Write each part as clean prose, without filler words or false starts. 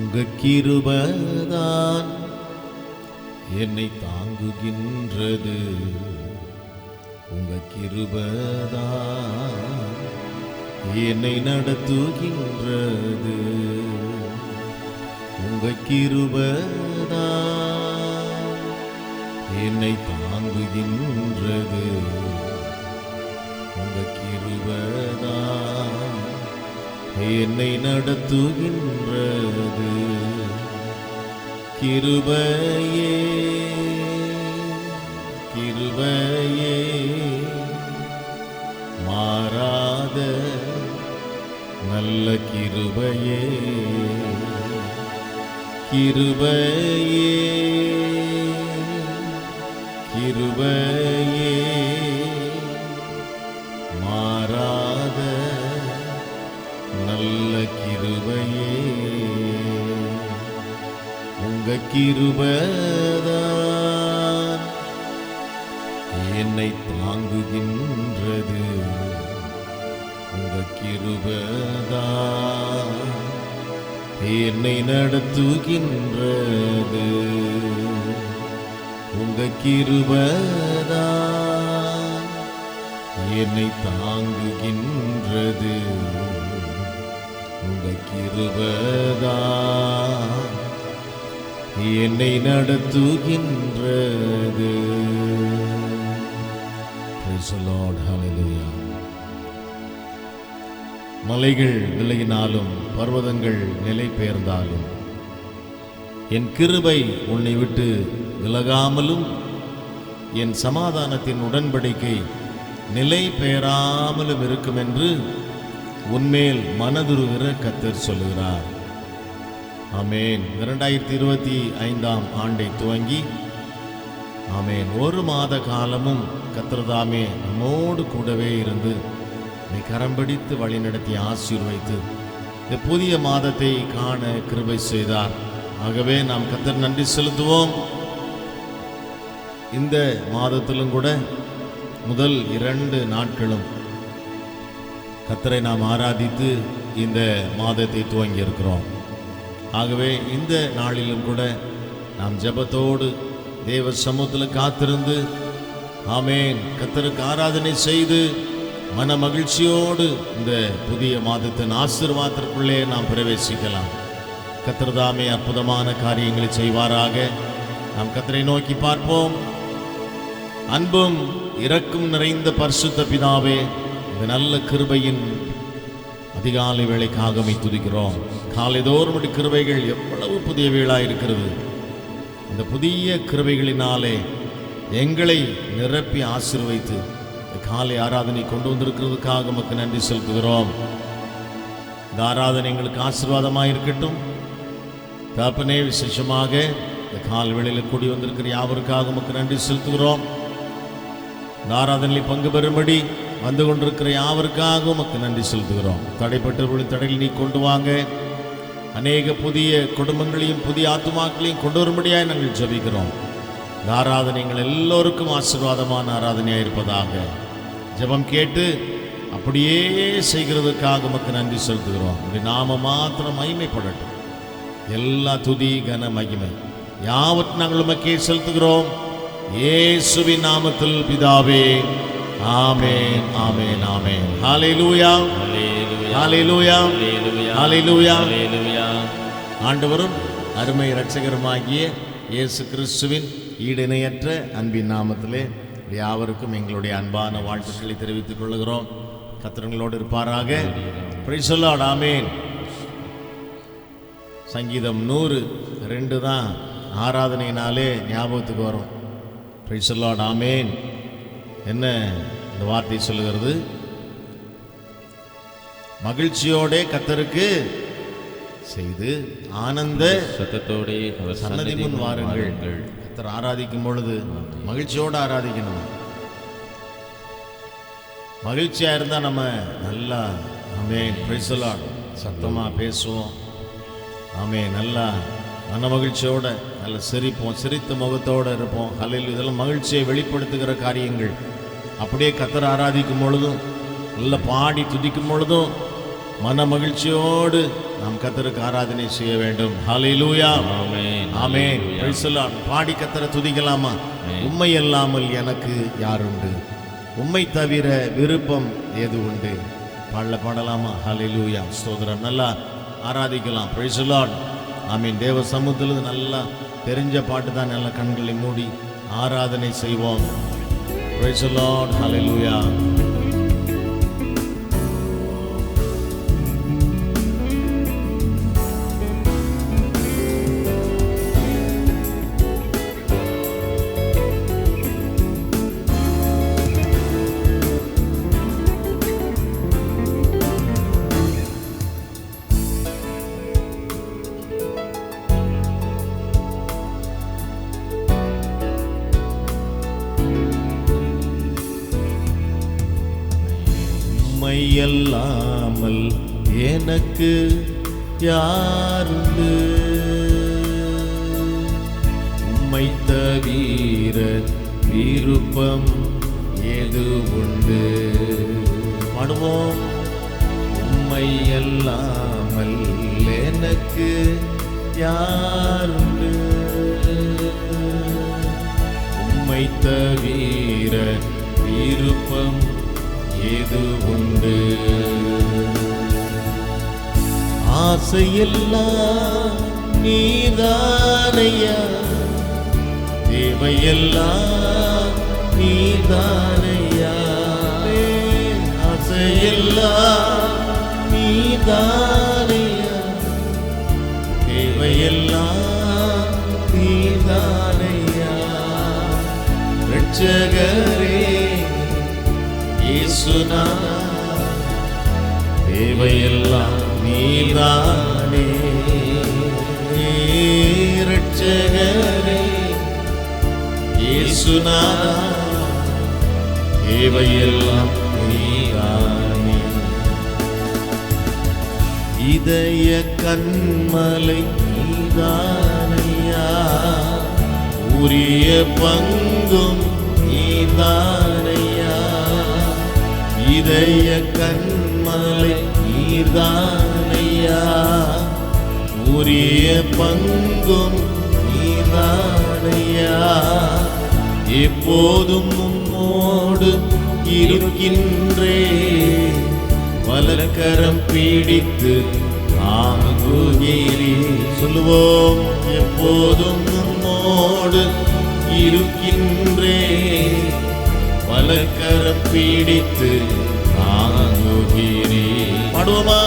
உங்க கிருபைதான் என்னை தாங்குகின்றது. உங்க கிருபைதான் என்னை நடத்துகின்றது. உங்க கிருபைதான் என்னை தாங்குகின்றது. உங்க கிருபைதான் என்னை நடத்துகின்றது. கிருபையே கிருபையே மாறாத நல்ல கிருபையே. கிருபையே கிருபையே மாறாத நல்ல கிருபையே. உங்க கிருபைதான் என்னை தாங்குகின்றது. உங்க கிருபைதான் என்னை நடத்துகின்றது. உங்க கிருபைதான் என்னை தாங்குகின்றது. உங்க கிருபைதான் என்னை நடத்துகின்றது. Praise the Lord. Hallelujah. மலைகள் விலகினாலும் பர்வதங்கள் நிலை பெயர்ந்தாலும் என் கிருபை உன்னை விட்டு விலகாமலும் என் சமாதானத்தின் உடன்படிக்கை நிலை பெயராமலும் இருக்கும் என்று உன்மேல் மனதுருகிற கர்த்தர் சொல்லுகிறார். ஆமேன். 2025 ஆண்டை துவங்கி ஆமேன் ஒரு மாத காலமும் கர்த்தர் தாமே நம்மோடு கூடவே இருந்து கரம் பிடித்து வழிநடத்தி ஆசீர்வதித்து இந்த புதிய மாதத்தை காண கிருபை செய்தார். ஆகவே நாம் கர்த்தர் நன்றி செலுத்துவோம். இந்த மாதத்திலும் கூட முதல் 2 நாட்களும் கர்த்தரை நாம் ஆராதித்து இந்த மாதத்தை துவங்கி இருக்கிறோம். ஆகவே இந்த நாளிலும் கூட நாம் ஜெபத்தோடு தேவ சமூகத்தில் காத்திருந்து ஆமேன் கர்த்தருக்கு ஆராதனை செய்து மன மகிழ்ச்சியோடு இந்த புதிய மாதத்தின் ஆசீர்வாதத்திற்குள்ளே நாம் பிரவேசிக்கலாம். கர்த்தர் தாமே அற்புதமான காரியங்களை செய்வாராக. நாம் கர்த்தரை நோக்கி பார்ப்போம். அன்பும் இரக்கம் நிறைந்த பரிசுத்த பிதாவே, இந்த நல்ல கிருபையின் அதிகாலை வேளைக்காக துதிக்கிறோம். காலைதோறும் கிருபைகள் எவ்வளவு புதியவைகளாக இருக்கிறது. இந்த புதிய கிருபைகளினாலே எங்களை நிரப்பி ஆசீர்வதித்து காலை ஆராதனை கொண்டு வந்திருக்கிறதுக்காக நமக்கு நன்றி செலுத்துகிறோம். இந்த ஆராதனை எங்களுக்கு ஆசீர்வாதமாக இருக்கட்டும். தகப்பனே, விசேஷமாக இந்த கால் வேளையில் கூடி வந்திருக்கிற யாவருக்காக நமக்கு நன்றி செலுத்துகிறோம். இந்த ஆராதனையில் பங்கு பெறும்படி வந்து கொண்டிருக்கிற யாவருக்காக நமக்கு நன்றி செலுத்துகிறோம். தடைப்பட்டவர்களின் தடையில் நீ கொண்டு வாங்க. அநேக புதிய குடும்பங்களையும் புதிய ஆத்துமாக்களையும் கொண்டு வரும்படியாக நாங்கள் ஜெபிக்கிறோம். இந்த ஆராதனை எங்கள் எல்லோருக்கும் ஆசீர்வாதமான ஆராதனையாக இருப்பதாக ஜெபம் கேட்டு அப்படியே செய்கிறதுக்காக நமக்கு நன்றி செலுத்துகிறோம். அப்படி நாம மாத்திரம் மகிமைப்படட்டும். எல்லா துதி கன மகிமை யாவற்றையும் நாங்கள் உமக்கே செலுத்துகிறோம். இயேசுவின் நாமத்தில் பிதாவே, ஆமென், ஆமென், ஆமென். ஹல்லேலூயா, ஹல்லேலூயா, ஹல்லேலூயா. ஆண்டவரும் அருமை இரட்சகருமாகிய இயேசு கிறிஸ்துவின் ஈடிணையற்ற அன்பின் நாமத்திலே யாவருக்கும் எங்களுடைய அன்பான வாழ்த்துக்களை தெரிவித்துக் கொள்கிறோம். கர்த்தர்களோடு இருப்பாராக. Praise the lord. ஆமென். சங்கீதம் 102 தான் ஆராதனையினாலே ஞாபகத்துக்கு வரும். Praise the lord. ஆமென். என்ன இந்த வார்த்தை சொல்லுகிறது? மகிழ்ச்சியோட கர்த்தருக்கு செய்து ஆனந்த சத்தத்தோட சன்னதி முன் வாருங்கள். கர்த்தர் ஆராதிக்கும் பொழுது மகிழ்ச்சியோடு ஆராதிக்கணும். மகிழ்ச்சியா இருந்தா நம்ம நல்லா ஆமென் பிரைஸ் தி லார்ட் சத்தமா பேசுவோம். ஆமென். நல்லா மன மகிழ்ச்சியோட நல்ல சிரிப்போம், சிரித்த முகத்தோடு இருப்போம். ஹல்லேலூயா. இதெல்லாம் மகிழ்ச்சியை வெளிப்படுத்துகிற காரியங்கள். அப்படியே கர்த்தர் ஆராதிக்கும் பொழுதும் நல்ல பாடி துதிக்கும் பொழுதும் மன மகிழ்ச்சியோடு நாம் கர்த்தருக்கு ஆராதனை செய்ய வேண்டும். ஹல்லேலூயா. ஆமென். ஆமென். Praise the Lord. பாடி கர்த்தரை துதிக்கலாமா? உம்மை அல்லாமல் எனக்கு யார் உண்டு, உம்மை தவிர விருப்பம் ஏது உண்டு. பாடலாமா? ஹல்லேலூயா. ஸ்தோத்திரம். நல்லா ஆராதிக்கலாம். Price the lord. ஆமென். தேவ சமூகத்தில் நல்லா தெரிஞ்ச பாட்டு தான். நல்ல கண்களை மூடி ஆராதனை செய்வோம். Praise the lord. ஹல்லேலூயா. அல்லாமல் எனக்கு யாருண்டு, உம்மை தவிர விருப்பம் ஏது உண்டு. பாடுவோம். உம்மை அல்லாமல் எனக்கு யாருண்டு, உம்மை தவிர விருப்பம் ஏது உண்டு. ஆசையெல்லாம் நீதானையா, தேவையெல்லாம் நீதானையா. ஆசையெல்லாம் நீதானையா, தேவையெல்லாம் நீதானையா. இரட்சகரே இயேசுநாதா, தேவையெல்லாம் நீதானே. இரட்சகரே இயேசுநாதா, தேவையெல்லாம் நீதானே. இதய கண்மலை நீதானையா, உரிய பங்கும் நீதானையா. இதய கண்மலை நீதானையா, உரிய பங்கும் நீதானையா. எப்போதும் உம்மோடு இருக்கின்றே, வலக்கரம் பிடித்து தாங்குகிறீ. சொல்லுவோம். எப்போதும் உம்மோடு இருக்கின்றே, வலக்கரம் பிடித்து தாங்குகிறீ. பாடுவோமா?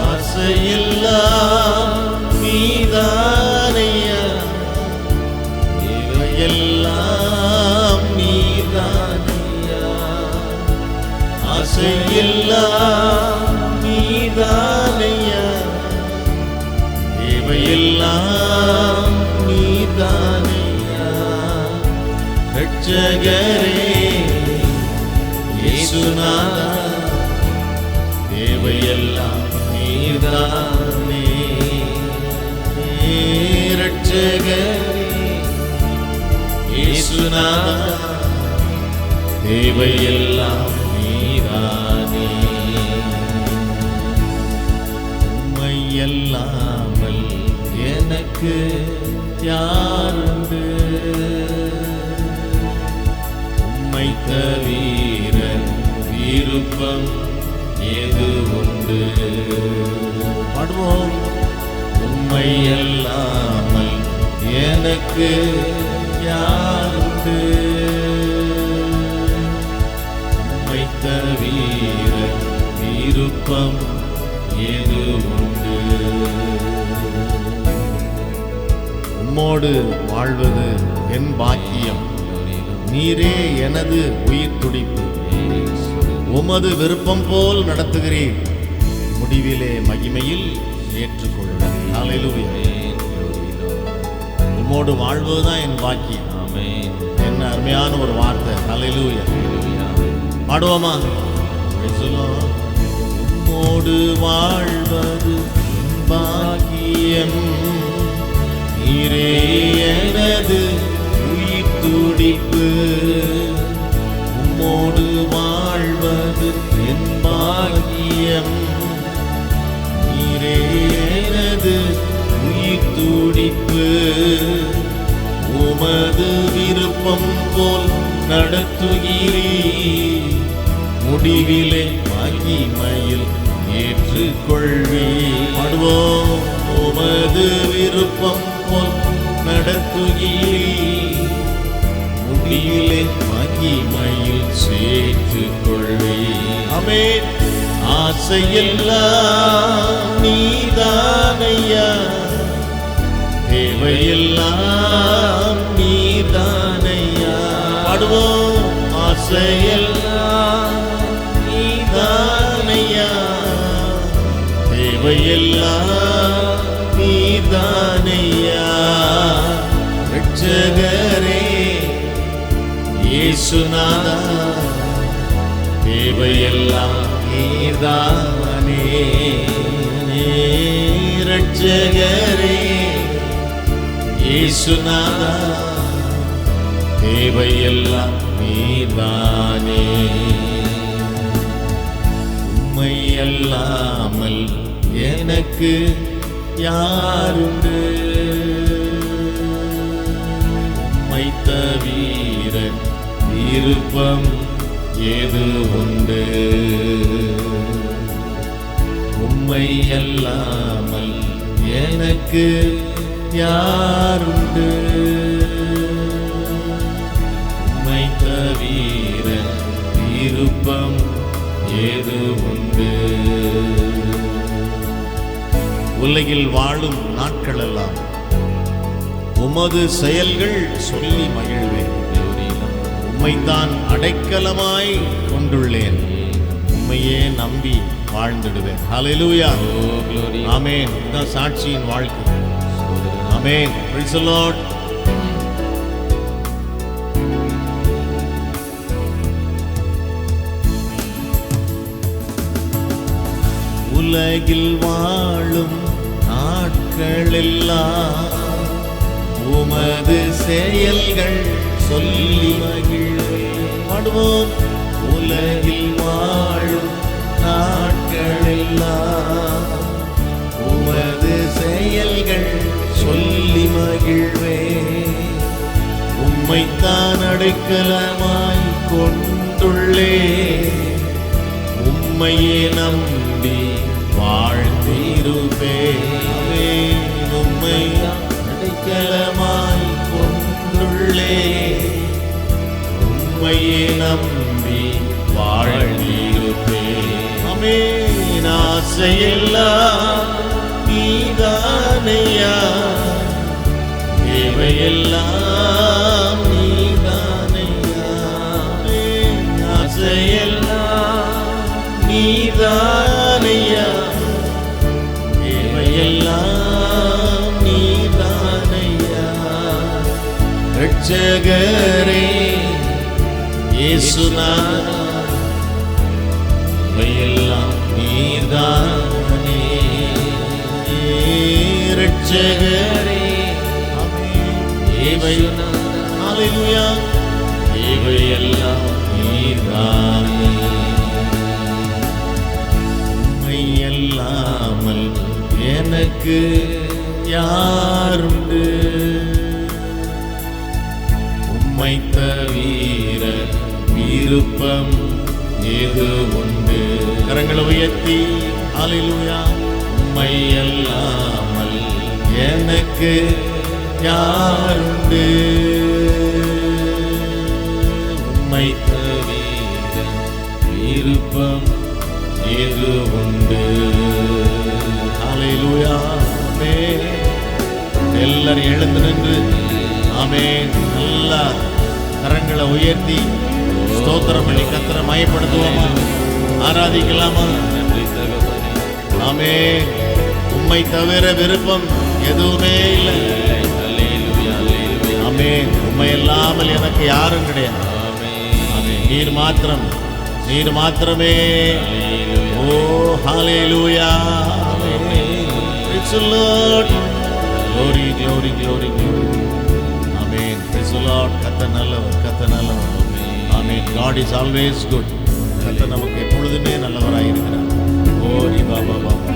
ஆசையெல்லாம் நீதானையா, தேவையெல்லாம் நீதானையா. ஆசையெல்லாம் நீதானையா, தேவையெல்லாம் நீதானையா. இரட்சகரே இயேசுநாதா, தேவையெல்லாம் நீதானே. இரட்சகரே இயேசுநாதா, தேவையெல்லாம் நீதானே. உம்மை அல்லாமல் எனக்கு யாருண்டு, உம்மை தவிர விருப்பம் ஏது உண்டு. பாடுவோம். உம்மை அல்லாமல் எனக்கு யாருண்டு, உம்மை தவிர விருப்பம் ஏது உண்டு. உம்மோடு வாழ்வது என் பாக்கியம், நீரே எனது உயிர் துடிப்பு. உமது விருப்பம் போல் நடத்துகிறீர், முடிவிலே மகிமையில் ஏற்றுக்கொள்ள. ஹல்லேலூயா. உம்மோடு வாழ்வதுதான் என் பாக்கியம். ஆமென். என்ன அருமையான ஒரு வார்த்தை. ஹல்லேலூயா. பாடுவோமா? உம்மோடு வாழ்வது என் பாக்கியம், நீரே எனது உயிர் துடிப்பு. உம்மோடு வாழ்வது என் பாக்கியம், நீரே எனது உயிர் துடிப்பு. உமது விருப்பம் போல் நடத்துகிறீர், முடிவிலே மகிமையில் ஏற்றுக்கொள்வீர். பாடுவோம். உமது விருப்பம் போல் நடத்துகிறீர், முடிவிலே மகிமையில் சேர்த்துக்கொள்வீர். ஆமென். ஆசையெல்லாம் நீதானையா, தேவையெல்லாம் நீதானையா. பாடுவோம். ஆசையெல்லாம் நீதானையா, தேவையெல்லாம் நீதானையா. ரட்சகரே இயேசுநாதா, தேவையெல்லாம் நீதானே. ரட்சகரே இயேசுநாதா, தேவையெல்லாம் நீதானே. உம்மை அல்லாமல் எனக்கு யாருண்டு, உம்மை தவிர விருப்பம் ஏது உண்டு. உம்மை அல்லாமல் எனக்கு யாருண்டு, உம்மை தவிர விருப்பம் ஏது உண்டு. உலகில் வாழும் நாட்களெல்லாம் உமது செயல்கள் சொல்லி மகிழ்வேன். உம்மைத்தான் அடைக்கலமாய் கொண்டுள்ளேன், உம்மையே நம்பி வாழ்ந்துடுவேன். ஹல்லேலூயா. ஆமென். இதுதான் சாட்சியின் வாழ்க்கை. ஆமென். Praise the lord. உலகில் வாழும் நாட்களெல்லாம் உமது செயல்கள் சொல்லி மகிழ்வேன். பாடுவோம். உலகில் வாழும் நாட்களெல்லாம் உமது செயல்கள் சொல்லி மகிழ்வேன். உம்மைத்தான் அடைக்கலமாய் கொண்டுள்ளேன், உம்மையே நம்பி வாழ்ந்திருப்பேன். உம்மை அடைக்கலமாய் கொண்டுள்ளேன், உம்மையே நம்பி வாழ்ந்திருப்பேன். ஆமென். ஆசையெல்லாம் நீதானையா, தேவையெல்லாம் நீதானையா. ஆசையெல்லாம் நீதானையா, தேவையெல்லாம் நீதானையா. ரட்சகரே இயேசுநாதா, தேவையெல்லாம் நீதானே. ரட்சகரே தேவையெல்லாம், ஹல்லேலூயா, தேவையெல்லாம் நீதானே. உம்மை அல்லாமல் எனக்கு யாருண்டு, உம்மை தவிர விருப்பம் ஏது உண்டு. கரங்களை உயர்த்தி ஹல்லேலூயா. உம்மை அல்லாமல் எனக்கு யாருண்டு, உம்மை தவிர விருப்பம் ஏது உண்டு. ஹல்லேலூயா. ஆமென். எல்லாரும் எழுந்து நின்று ஆமென் நல்லா கரங்களை உயர்த்தி ஸ்தோத்திரம் பண்ணி கர்த்தரை மகிமைப்படுத்துவோமா, ஆராதிக்கலாமா? ஆமென். உம்மை தவிர விருப்பம் எதுவுமே இல்லை. ஆமென். உம்மை இல்லாமல் எனக்கு யாரும் கிடையாது. நீர் மாத்திரம், நீர் மாத்திரமே. ஓ ஹல்லேலூயா. Praise the Lord. Glory, glory, glory, glory. Amen. Praise the Lord. கர்த்தர் நல்லவர், கர்த்தர் நல்லவர். Amen. God is always good. கர்த்தர் நமக்கு எப்பொழுதுமே நல்லவராய் இருக்கிறார். ஓ ரி பாபா பாபா.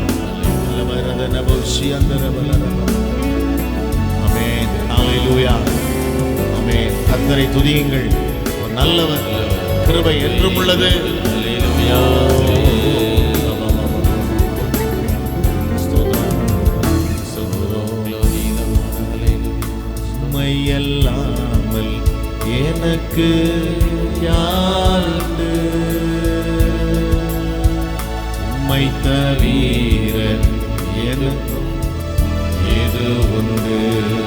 நல்லவர் ஆமென். ஹalleluya. ஆமென். கர்த்தரை துதியுங்கள். அவர் நல்லவர், கிருபை என்றும் உள்ளது. ஹalleluya. உம்மை அல்லாமல் எனக்கு யாருண்டு? உம்மை தவிர எனக்கும் ஏது உண்டு?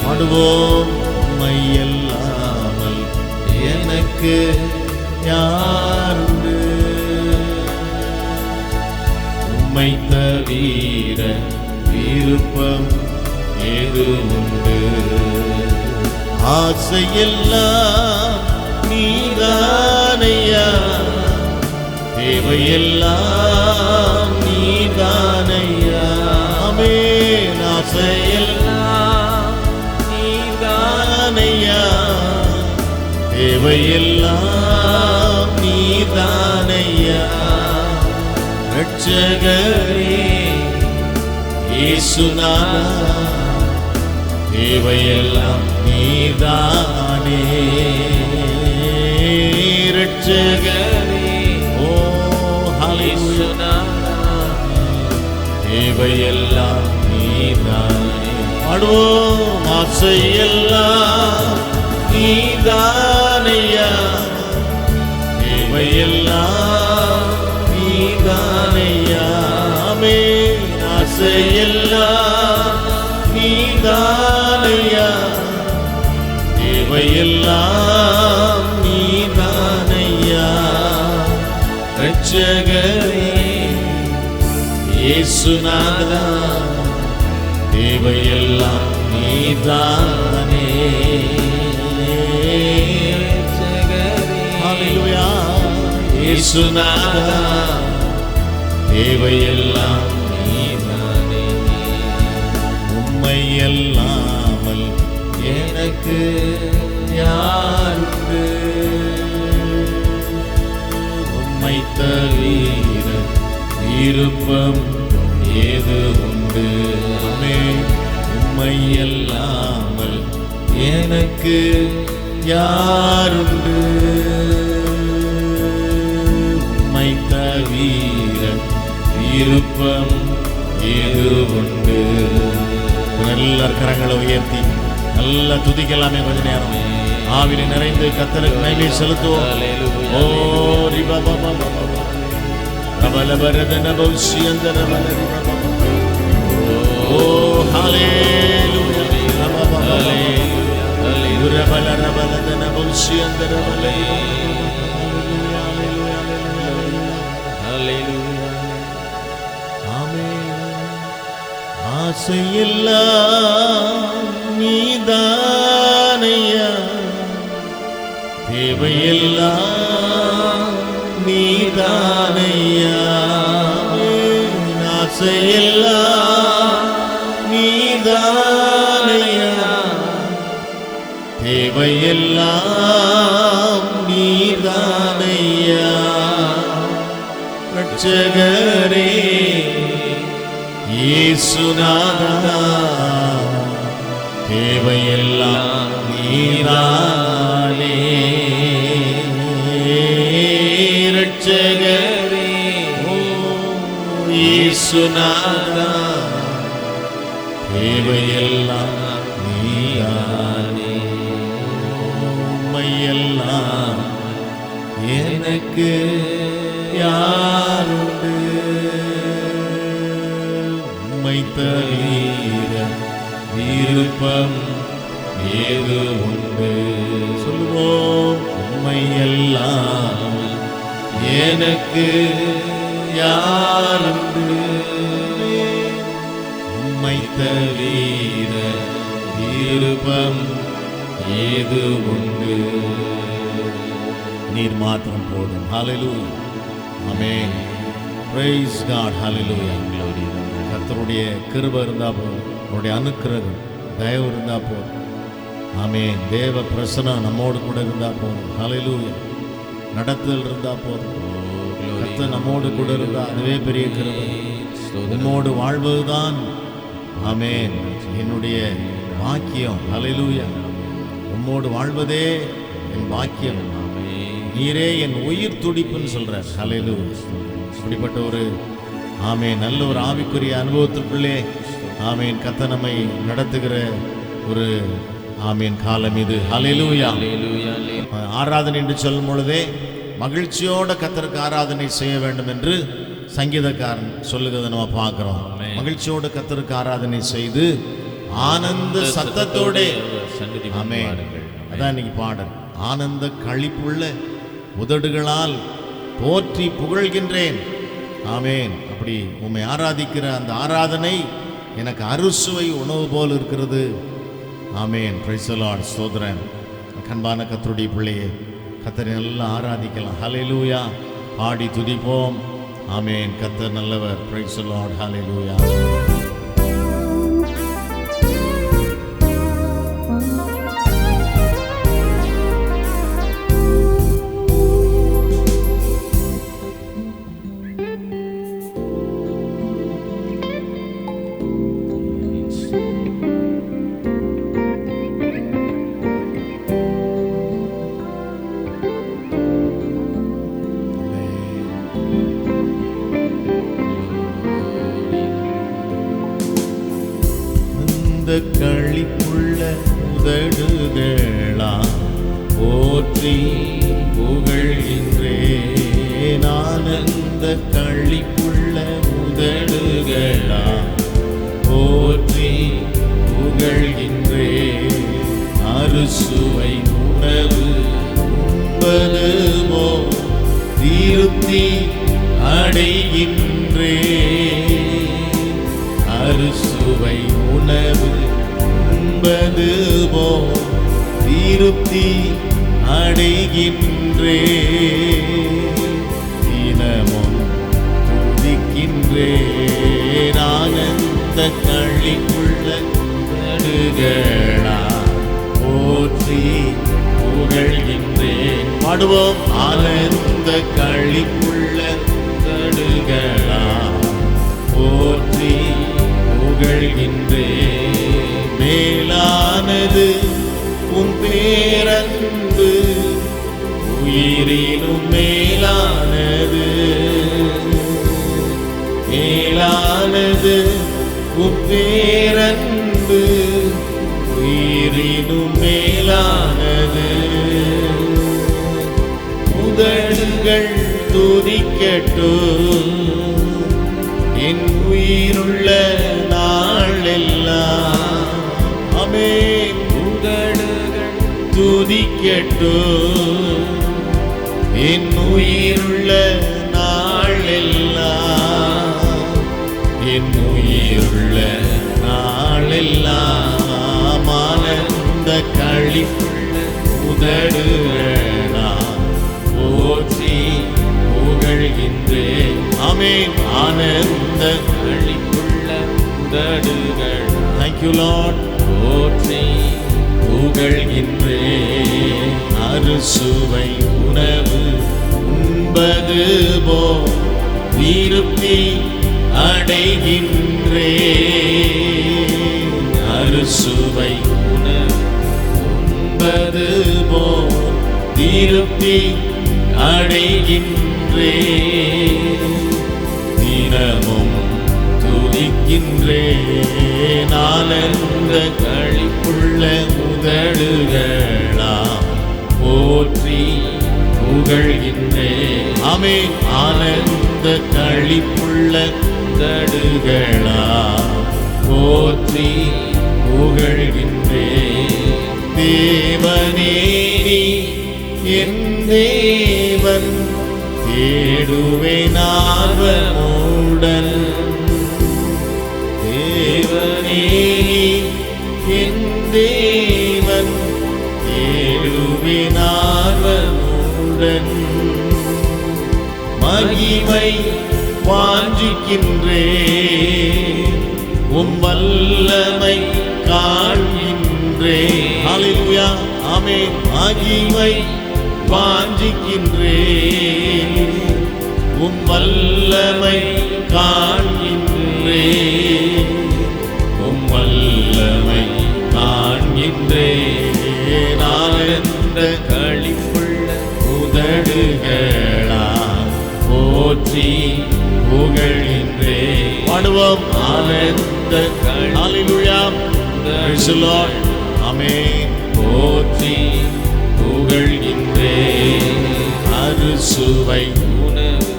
பாடுவோம். உம்மை அல்லாமல் எனக்கு யாருண்டு? உம்மை தவிர விருப்பம் ஏது உண்டு? ஆசையெல்லாம் நீதானையா, தேவையெல்லாம் நீதானையா. ஆமென். ஆசையெல்லாம் நீதானையா, தேவையெல்லாம் நீதானையா. இரட்சகரே இயேசுநாதா, தேவையெல்லாம் நீதானே. இரட்சகரே ஓ ஹalleluya, தேவையெல்லாம் நீதானே. பாடுவோம். ஆசையெல்லாம் நீதானையா, தேவையெல்லாம் நீதானையா. ஆமென். ஆசையெல்லாம் நீதானையா, தேவையெல்லாம் நீதானையா. இரட்சகரே இயேசுநாதா, தேவையெல்லாம் நீதானே. ஹalleluya. இயேசுநாதா, தேவையெல்லாம் நீதானே. உம்மை அல்லாமல் எனக்கு யாருண்டு? உம்மை தவிர விருப்பம் ஏது உண்டு? ஆமென். உம்மை அல்லாமல் எனக்கு யாருண்டு? உம்மை தவிர விருப்பம் ஏது உண்டு? நல்ல கரங்களை உயர்த்தி நல்ல துதிக்கலாமே. கொஞ்ச நேரம் ஆவியில் நிறைந்து கர்த்தருக்கு மகிமை செலுத்துவோம். ஓ ரிபா பாபா பாபா ரபல பரதன பௌசியந்தன பலரி பாபா. ஓ ஹalleluya. ரபா பாபா ஹalleluya. ரபல ரபலதன பௌசியந்தன பலரி. ஹalleluya ஹalleluya. ஆமென். ஆசையெல்லாம் நீதானையா, தேவையெல்லாம் நீதானையா. ஆசையெல்லாம் நீதானையா, தேவையெல்லாம் நீதானையா. இரட்சகரே இயேசுநாதா, தேவையெல்லாம் நீதானே. இரட்சகரே ஓ இயேசுநாதா, தேவையெல்லாம் நீதானே. உம்மையெல்லாம் எனக்கு யாருண்டு? உம்மை தவிர விருப்பம் ஏது உண்டு? சொல்லுவோம். உம்மையெல்லாம் எனக்கு யாருண்டு? உம்மை தவிர விருப்பம் ஏது உண்டு? நீர் மாத்திரம் போதும். ஹalleluya. ஆமென். praise god. hallelujah. glory. கர்த்தருடைய கிருபை இருந்தா போதும், அவருடைய அனுக்கிரகம் தயவு இருந்தா போதும். ஆமென். தேவ பிரசன்னம் நம்மோடு கூட இருந்தா போதும். ஹalleluya. நடத்துதல் இருந்தா போதும். கர்த்தர் நம்மோடு கூட இருந்தா அதுவே பெரிய கிருபை. உம்மோடு வாழ்வதுதான் ஆமென். என்னுடைய பாக்கியம். ஹல்லேலூயா. உம்மோடு வாழ்வதே என் பாக்கியம். நீரே என் உயிர் துடிப்புன்னு சொல்றார். ஹல்லேலூயா. அப்படிப்பட்ட ஒரு ஆமென் நல்ல ஒரு ஆவிக்குரிய அனுபவத்திற்குள்ளே ஆமென் கர்த்தர் நம்மை நடத்துகிற ஒரு ஆமென் காலம் இது. ஹல்லேலூயா. ஆராதனை என்று சொல்லும் பொழுதே மகிழ்ச்சியோட கர்த்தருக்கு ஆராதனை செய்ய வேண்டும் என்று சங்கீதக்காரன் சொல்லுகிறத நம்ம பார்க்கிறோம். மகிழ்ச்சியோட கர்த்தருக்கு ஆராதனை செய்து ஆனந்த சத்தத்தோட ஆமென். அதான் இன்னைக்கு பாடல். ஆனந்த களிப்புள்ள உதடுகளால் போற்றி புகழ்கின்றேன். ஆமென். அப்படி உம்மை ஆராதிக்கிற அந்த ஆராதனை எனக்கு அறுசுவை உணவு போல் இருக்கிறது. ஆமென். Praise the lord. ஸ்தோத்திரம். கண்பான கர்த்தருடைய பிள்ளையே, கர்த்தரை நல்லா ஆராதிக்கலாம். ஹல்லேலூயா. பாடி துதிப்போம். ஆமென். கர்த்தர் நல்லவர். Price the lord. ஹல்லேலூயா. களிப்புள்ள உதடுகளா போற்றி புகழ்கின்றேன். ஆனந்த களிப்புள்ள உதடுகளா போற்றி புகழ்கின்றேன். அறுசுவை உணவு உண்பது போல் திருப்தி அடைகின்றேன். அறுசுவை உணவு உண்பது போல் திருப்தி அடைகின்றேன். தினமும் துதிக்கின்றேன். ஆனந்த களிப்புள்ள உதடுகளா போற்றி புகழ்கின்றேன். பாடுவோம். ஆனந்த களிப்புள்ள உதடுகளா போற்றி புகழ்கின்றேன். மேலானது உம் பேரன்பு, உயிரினும் மேலானது. மேலானது உம் பேரன்பு, உயிரினும் மேலானது. உதடுகள் துதிக்கட்டும் என் உயிருள்ள நாளெல்லாம். ஆமென். உதடுகள் துதிக்கட்டும் என் உயிருள்ள நாளெல்லாம். என் உயிருள்ள நாளெல்லாம் ஆனந்த களிப்புள்ள உதடுகளா போற்றி புகழ்கின்றேன். ஆமென். ஆனந்த களிப்புள்ள உதடுகள். Thank you Lord. போற்றி புகழ்கின்றேன். அறுசுவை உணவு உண்பது போல் திருப்தி அடைகின்றேன். அறுசுவை உணவு உண்பது போல் திருப்தி அடைகின்றேன். தினமும் துதிக்கின்றேன். ஆனந்த களிப்புள்ள உதடுகளா போற்றி புகழ்கின்றேன். ஆமென். ஆனந்த களிப்புள்ள உதடுகளா போற்றி புகழ்கின்றேன். தேவனே நீ என் தேவன், தேடுவேன் ஆர்வமுடன். தேவனே என் தேவன், தேடுவேன் ஆர்வமுடன். மகிமை வாஞ்சிக்கின்றேன், உம் வல்லமை காண்கின்றேன். ஹல்லேலூயா. ஆமென். மகிமை வாஞ்சிக்கின்றேன், உம் வல்லமை காண்கின்றேன். உம் பாடுகின்றேன் ஆனந்த களிப்புள்ள உதடுகளால் போற்றி புகழ்கின்றேன். பாடுவோம் ஆனந்த ஹல்லேலூயா. Praise the Lord. ஆமென். போற்றி புகழ்கின்றேன். அறுசுவை உணவு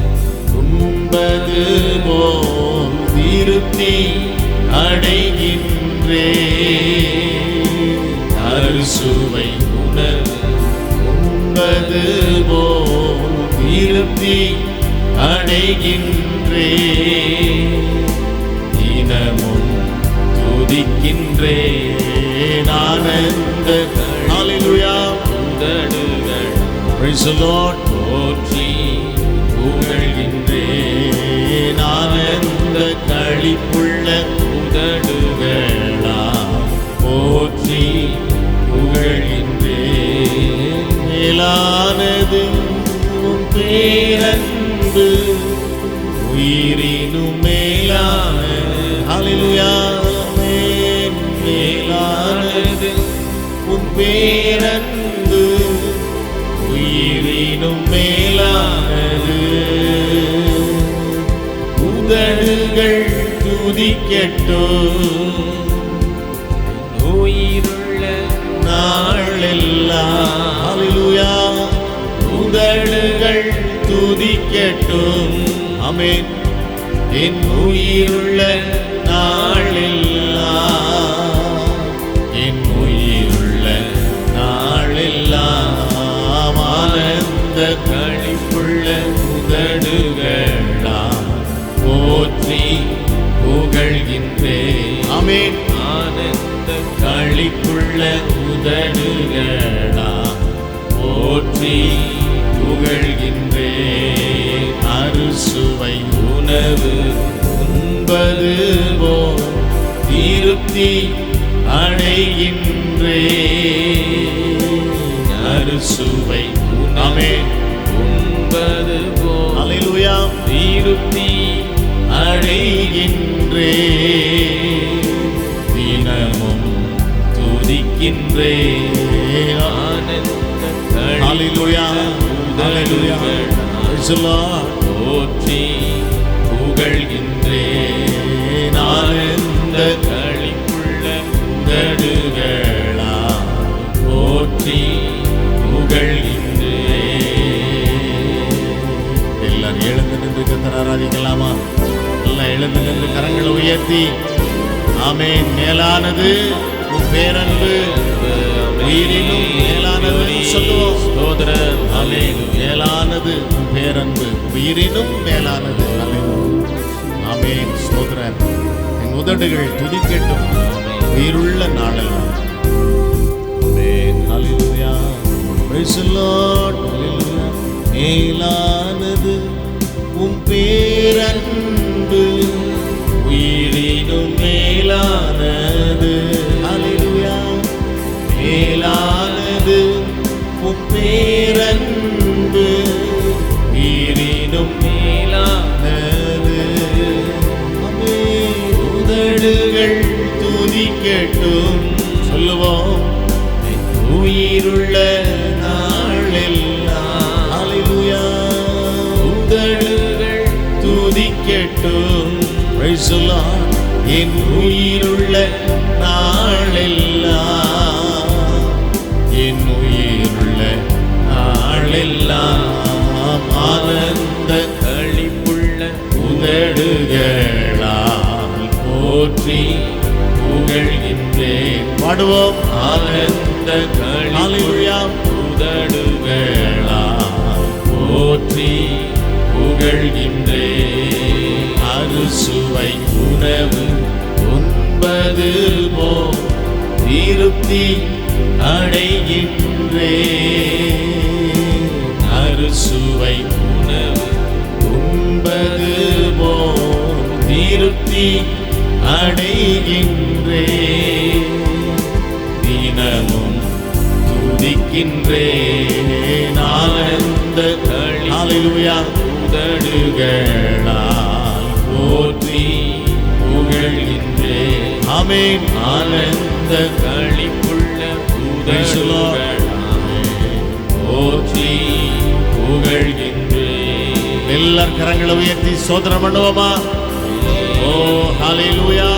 உண்பது போல் திருப்தி அடைகின்றேன். அறுசுவை உணவு உண்பது போல் திருப்தி அடைகின்றேன். தினமும் துதிக்கின்றேன் ஆனந்த ஹல்லேலூயா. உதடுகள் Praise the Lord. போற்றி புகழ்கின்றேன் ஆனந்த களிப்புள்ள உதடுகளால் போற்றி புகழ்கின்றேன். மேலானது உம் பேரன்பு உயிரினும் மேலானது. ஹல்லேலூயா. மேலானது உம் பேரன்பு உயிரினும் மேலானது. உதடுகள் துதிக்கட்டும் உயிருள்ள நாளெல்லாம். ஹல்லேலூயா. உதடுகள் துதிக்கட்டும். ஆமென். என் உயிருள்ள நாளெல்லாம், என் உயிருள்ள நாளெல்லாம் ஆனந்த களிப்புள்ள உதடுகளால் போற்றி புகழ்கின்றேன். ஆமென். ஆனந்த களிப்புள்ள உதடுகளால் போற்றி புகழ்கின்றேன். அறுசுவை உணவு உண்பது போல் திருப்தி அடைகின்றேன். அறுசுவை உணவே உண்பது போல் ஹல்லேலூயா திருப்தி அடைகின்றேன். தினமும் துதிக்கின்றேன் ஆனந்த ஹல்லேலூயா. ஹல்லேலூயா. Praise the Lord. போற்றி புகழ்கின்றேன் ஆனந்த களிப்புள்ள உதடுகளால் போற்றி புகழ்கின்றேன். எல்லாரும் எழுந்து நின்று கர்த்தரை ஆராதிக்கலாமா? எல்லாம் எழுந்து நின்று கரங்களை உயர்த்தி ஆமென். மேலானது உம் பேரன்பு உயிரினும் மேலானது சொல்லுவோம். ஸ்தோத்திரம். ஆமென். மேலானது உம் பேரன்பு உயிரினும் மேலானது. ஆமென். ஸ்தோத்திரம். என் உதடுகள் துதிக்கட்டும் உயிருள்ள நாளெல்லாம். ஆமென். ஹல்லேலூயா. Praise the Lord. ஹல்லேலூயா. மேலானது உம் பேரன்பு உயிரினும் மேலானது. ஹல்லேலூயா. மேலானது உம் பேரன்பு உயிரினும் மேலானது. உதடுகள் துதிக்கட்டும் சொல்லுவோம் உயிருள்ள நாளெல்லாம். ஹல்லேலூயா. உதடுகள் துதிக்கட்டும். Praise the Lord. என் உயிருள்ள நாளெல்லாம், என் உயிருள்ள நாளெல்லாம் ஆனந்த களிப்புள்ள உதடுகளால் போற்றி புகழ்கின்றேன். பாடுவோம். ஆனந்த களிப்புள்ள உதடுகளால் போற்றி புகழ்கின்றேன். அறுசுவை உணவு உண்பது போல் திருப்தி அடைகின்றேன். அறுசுவை உணவு உண்பது போல் திருப்தி அடைகின்றேன். தினமும் துதிக்கின்றேன் ஆனந்த ஹல்லேலூயா உதடுகளால் போற்றி புகழ்கின்றேன். ஆமென். ஆனந்த களிப்புள்ள போற்றி புகழ்கின்றேன். எல்லார் கரங்களை உயர்த்தி ஸ்தோத்திரம் பண்ணுவோமா? ஓ ஹல்லேலூயா.